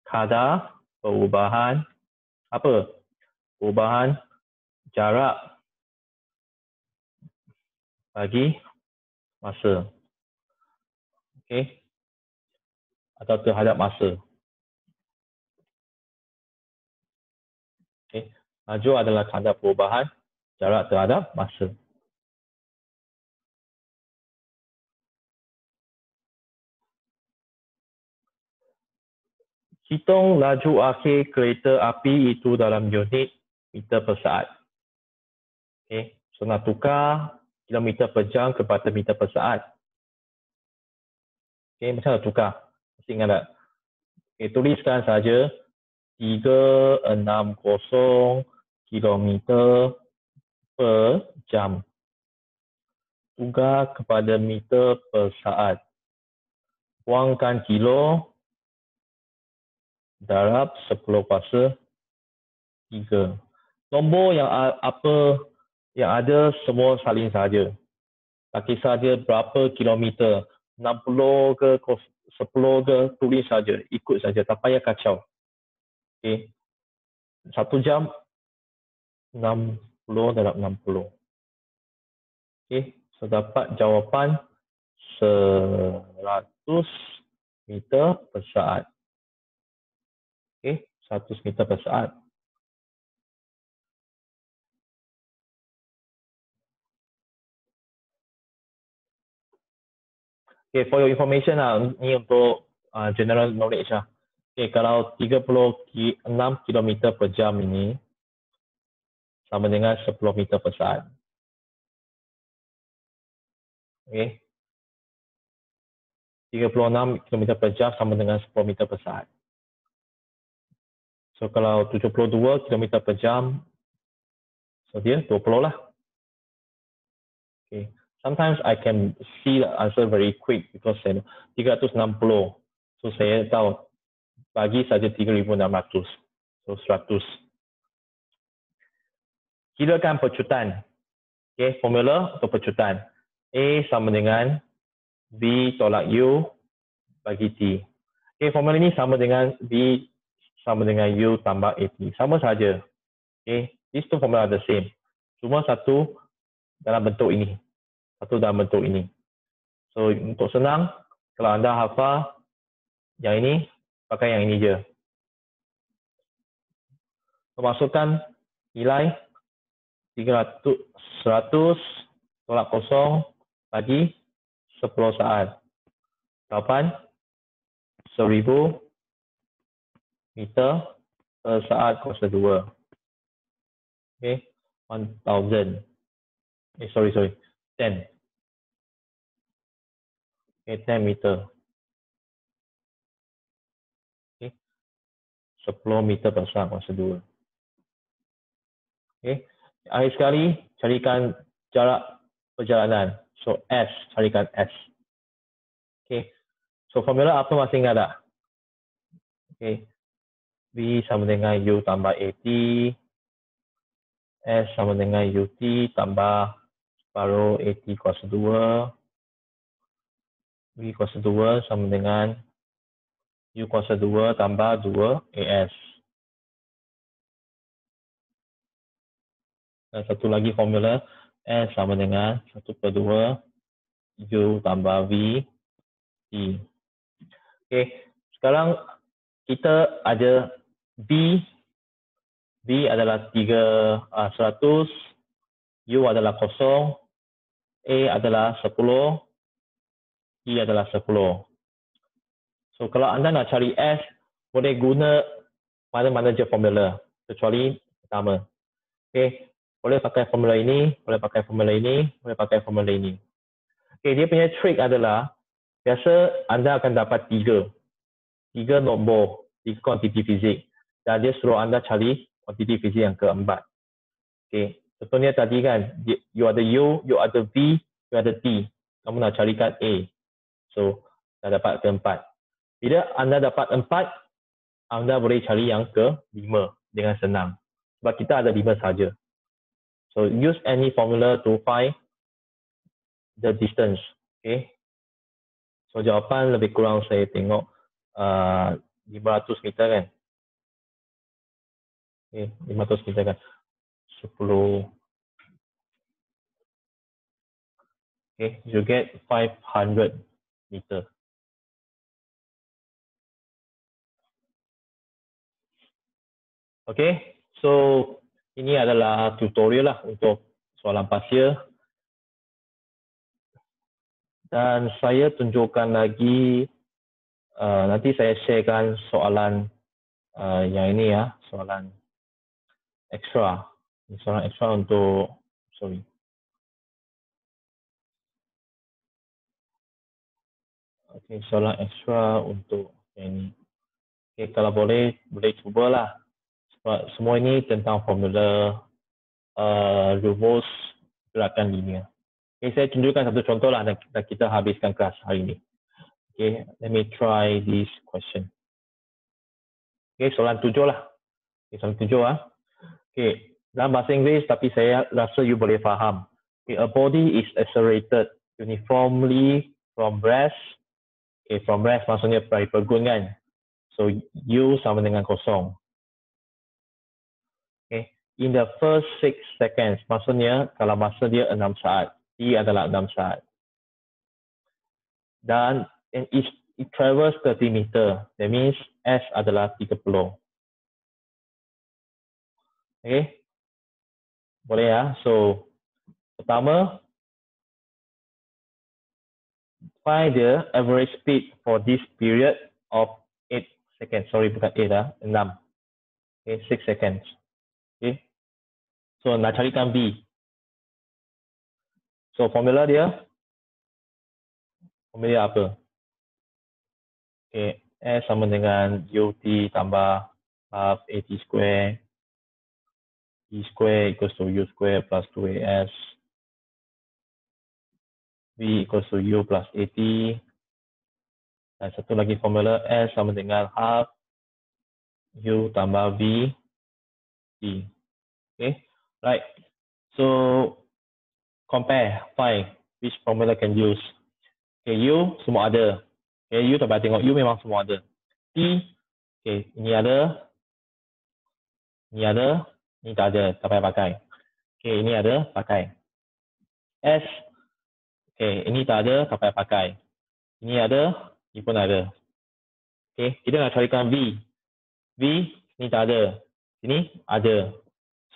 kadar perubahan apa? Perubahan jarak bagi masa. Okay. Atau terhadap masa. Okay. Laju adalah kadar perubahan jarak terhadap masa. Hitung laju akhir kereta api itu dalam unit meter per saat. Okay. So nak tukar kilometer per jam kepada meter per saat. Okey, macam mana tukar? Mesti ingat tak? Okey, tuliskan saja 360 kilometer per jam. Tukar kepada meter per saat. Buangkan kilo, darab 10 kuasa 3. Nombor yang apa yang ada semua saling saja. Tak kisah dia berapa kilometer, 60 ke 10 ke, tulis saja, ikut saja, tak payah kacau. Okey. 1 jam 60 darab 60. Okey, so dapat jawapan 100 meter per saat. Okey, 100 meter per saat. Okay, for your information lah, ni untuk general knowledge lah. Okay, kalau 36 km per jam ini sama dengan 10 meter per saat. Okay, 36 km per jam sama dengan 10 meter per saat. So kalau 72 km per jam, so dia 20 lah. Okay, sometimes I can see the answer very quick because 360. So saya tahu bagi saja 3,600. So 100. Kirakan pecutan. Okay, formula untuk pecutan. A sama dengan B tolak U bagi T. Okay, formula ini sama dengan B sama dengan U tambah AT. Sama saja. Okay, these two formula are the same. Cuma satu dalam bentuk ini. Satu dalam bentuk ini. So, untuk senang, kalau anda hafal yang ini, pakai yang ini je. So, masukkan nilai 100 tolak kosong bagi 10 saat. Jawapan 1000 meter per saat kuasa 2. Okay, 1000. Sorry. 10. Okay, 10 meter. Okay, 10 meter per saat kuasa 2. Okay, akhir sekali carikan jarak perjalanan. So S, carikan S. Okay, so formula apa masih ingat tak? Okay, V sama dengan U tambah AT. S sama dengan UT tambah separuh AT kuasa 2. V kuasa 2 sama dengan U kuasa 2 tambah 2 AS. Dan satu lagi formula, S sama dengan 1/2 U tambah V T. Okay, sekarang kita ada B. B adalah 100, U adalah 0, A adalah 10, T adalah 10. So, kalau anda nak cari S, boleh guna mana-mana je formula, kecuali pertama. Okay, boleh pakai formula ini, boleh pakai formula ini, boleh pakai formula ini. Okay, dia punya trick adalah, biasa anda akan dapat 3 nombor, 3 kuantiti fizik. Dan dia suruh anda cari kuantiti fizik yang keempat. Okay, contohnya tadi kan, you ada U, you ada V, you ada T. Kamu nak carikan A. So, dah dapat keempat. Bila anda dapat 4, anda boleh cari yang ke-5 dengan senang. Sebab kita ada 5 saja. So, use any formula to find the distance. Okay. So, jawapan lebih kurang saya tengok 500 meter kan. Okay, 500 meter kan. 10. Okay, you get 500 meter. Okay, so ini adalah tutorial lah untuk soalan pasir. Dan saya tunjukkan lagi, nanti saya sharekan soalan yang ini ya, soalan ekstra. Soalan ekstra untuk, Okey, soalan ekstra untuk yang ini. Okey, kalau boleh cubalah. Sebab semua ini tentang formula rumus gerakan linear. Okey, saya tunjukkan satu contoh lah dan kita habiskan kelas hari ini. Okey, let me try this question. Okey, soalan 7 lah. Okey, soalan 7 ah. Okey, dalam bahasa Inggeris tapi saya rasa you boleh faham. Okay, a body is accelerated uniformly from rest. Okay, from rest maksudnya dari pergun kan. So, U sama dengan kosong. Okay, in the first 6 seconds, maksudnya kalau masa dia 6 saat, T adalah 6 saat. Dan it travels 30 meter. That means S adalah 30. Okay, boleh ya. So, pertama, find the average speed for this period of 8 seconds. Sorry, bukan 8 6. Okay, 6 seconds. Okay. So, nak carikan B. So, formula apa? Okay, S sama dengan UT tambah half AT square. E square equals to U square plus 2AS. V equals to U plus AT. Dan satu lagi formula S sama dengan half U tambah V T. Okay, right. So, compare, find which formula can use. Okay, U semua ada. Okay, U tak payah tengok, U memang semua ada. T, okay, ini ada, ini tak ada, tak payah pakai. Okay, ini ada, pakai. S, okay, ini tak ada, tak payah pakai. Ini ada, ini pun ada. Okay, kita nak carikan V. V, ini tak ada. Ini ada.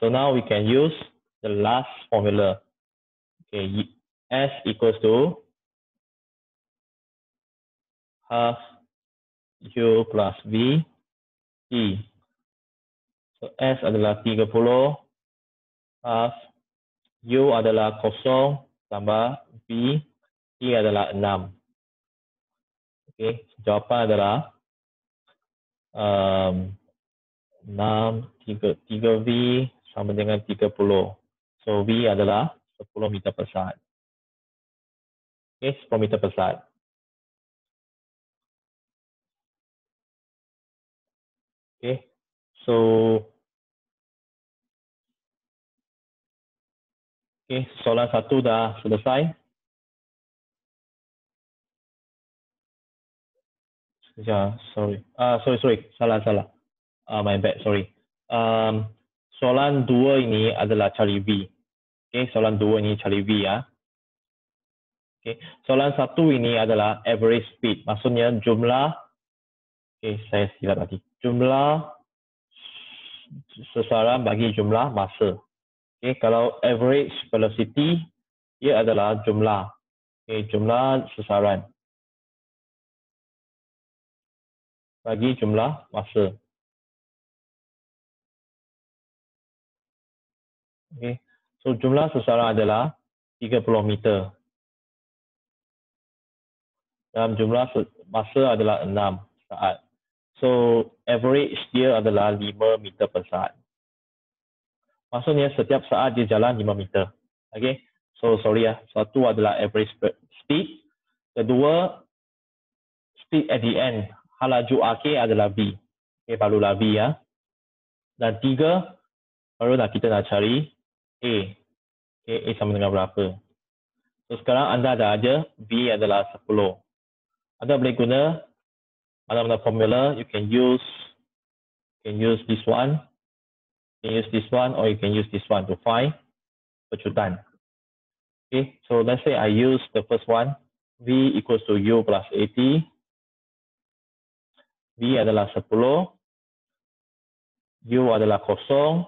So now we can use the last formula. Okay, S equals to half U plus V T. So S adalah 30, half U adalah kosong tambah V T adalah 6. Okay, jawapan adalah 3V sama dengan 30. So V adalah 10 meter per saat. Okay, 10 meter per saat. Okay, so okay, soalan 1 dah selesai. Sorry, salah. My bad, sorry. Soalan 2 ini adalah cari V. Okay, soalan 2 ini cari V ya. Okay, soalan 1 ini adalah average speed. Maksudnya jumlah, okay, saya silap tadi. Jumlah seseorang bagi jumlah masa. Okay, kalau average velocity, ia adalah jumlah. Okay, jumlah seseorang bagi jumlah masa. Okay, so jumlah seseorang adalah 30 meter. Dalam jumlah masa adalah 6 saat. So, average dia adalah 5 meter per saat. Maksudnya setiap saat dia jalan 5 meter. Okay. So, sorry ya. Satu adalah average speed. Kedua, speed at the end. Laju akhir adalah V. Okay, barulah V ya. Dan 3, baru kita nak cari A. Okay, A sama dengan berapa. So, sekarang anda dah ada V adalah 10. Anda boleh guna mana-mana formula. You can use this one. You can use this one or you can use this one to find pecutan. Okay, so let's say I use the first one. V equals to U plus AT. V adalah 10. U adalah kosong.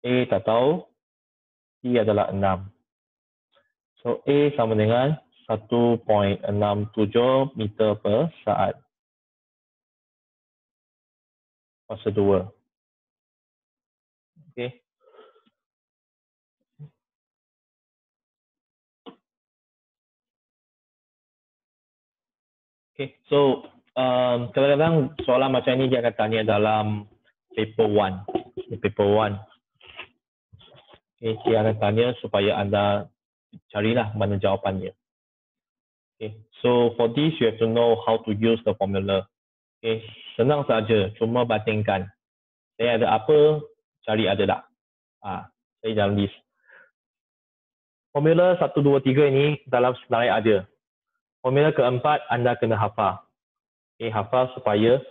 A tak tahu. T adalah 6. So A sama dengan 1.67 meter per saat. Fasa 2. Okay. Okay, so kadang-kadang soalan macam ni dia akan tanya dalam paper 1. Paper 1. Okay, dia akan tanya supaya anda carilah mana jawapannya. Okay, so for this you have to know how to use the formula. Okay, senang saja, cuma bandingkan. Saya ada apa, cari ada tak. Saya dalam list. Formula 1, 2, 3 ini dalam senarai ada. Formula keempat, anda kena hafal. Okay, hafal supaya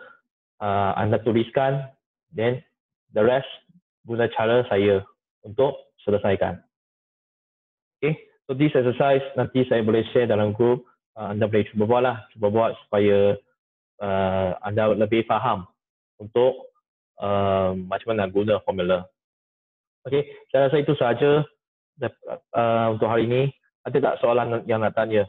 anda tuliskan, then the rest guna cara saya untuk selesaikan. Okay, so this exercise nanti saya boleh share dalam group. Anda boleh cuba buat supaya anda lebih faham untuk macam mana guna formula. Okay, saya rasa itu sahaja untuk hari ini. Ada tak soalan yang nak tanya?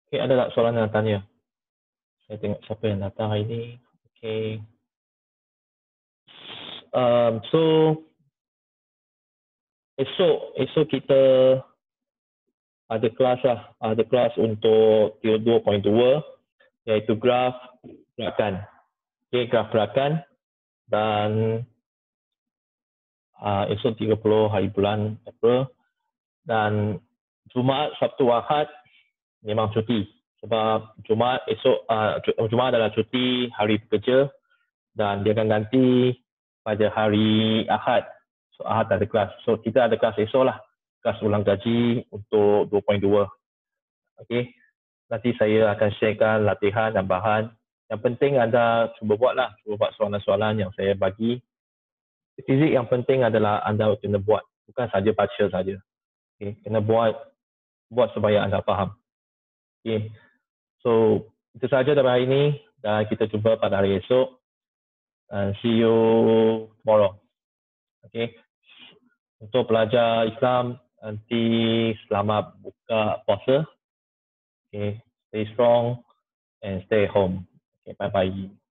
Okay, ada tak soalan yang nak tanya? Saya tengok siapa yang datang hari ini. Okay. So esok kita ada kelas untuk 2.2 iaitu graf gerakan. Okay, graf gerakan dan esok 30 hari bulan April dan Jumaat, Sabtu, Ahad memang cuti sebab Jumaat adalah cuti hari bekerja dan dia akan ganti pada hari Ahad. So Ahad ada kelas. So kita ada kelas esok lah. Kelas ulang kaji untuk 2.2. Okay. Nanti saya akan sharekan latihan dan bahan. Yang penting anda cuba buat soalan-soalan yang saya bagi. Fizik yang penting adalah anda kena buat. Bukan saja baca saja. Okay. Kena buat supaya anda faham. Okay. So itu sahaja dari hari ini dan kita jumpa pada hari esok. See you tomorrow. Okay. Untuk pelajar Islam, nanti selamat buka puasa. Okay. Stay strong and stay home. Okay. Bye-bye.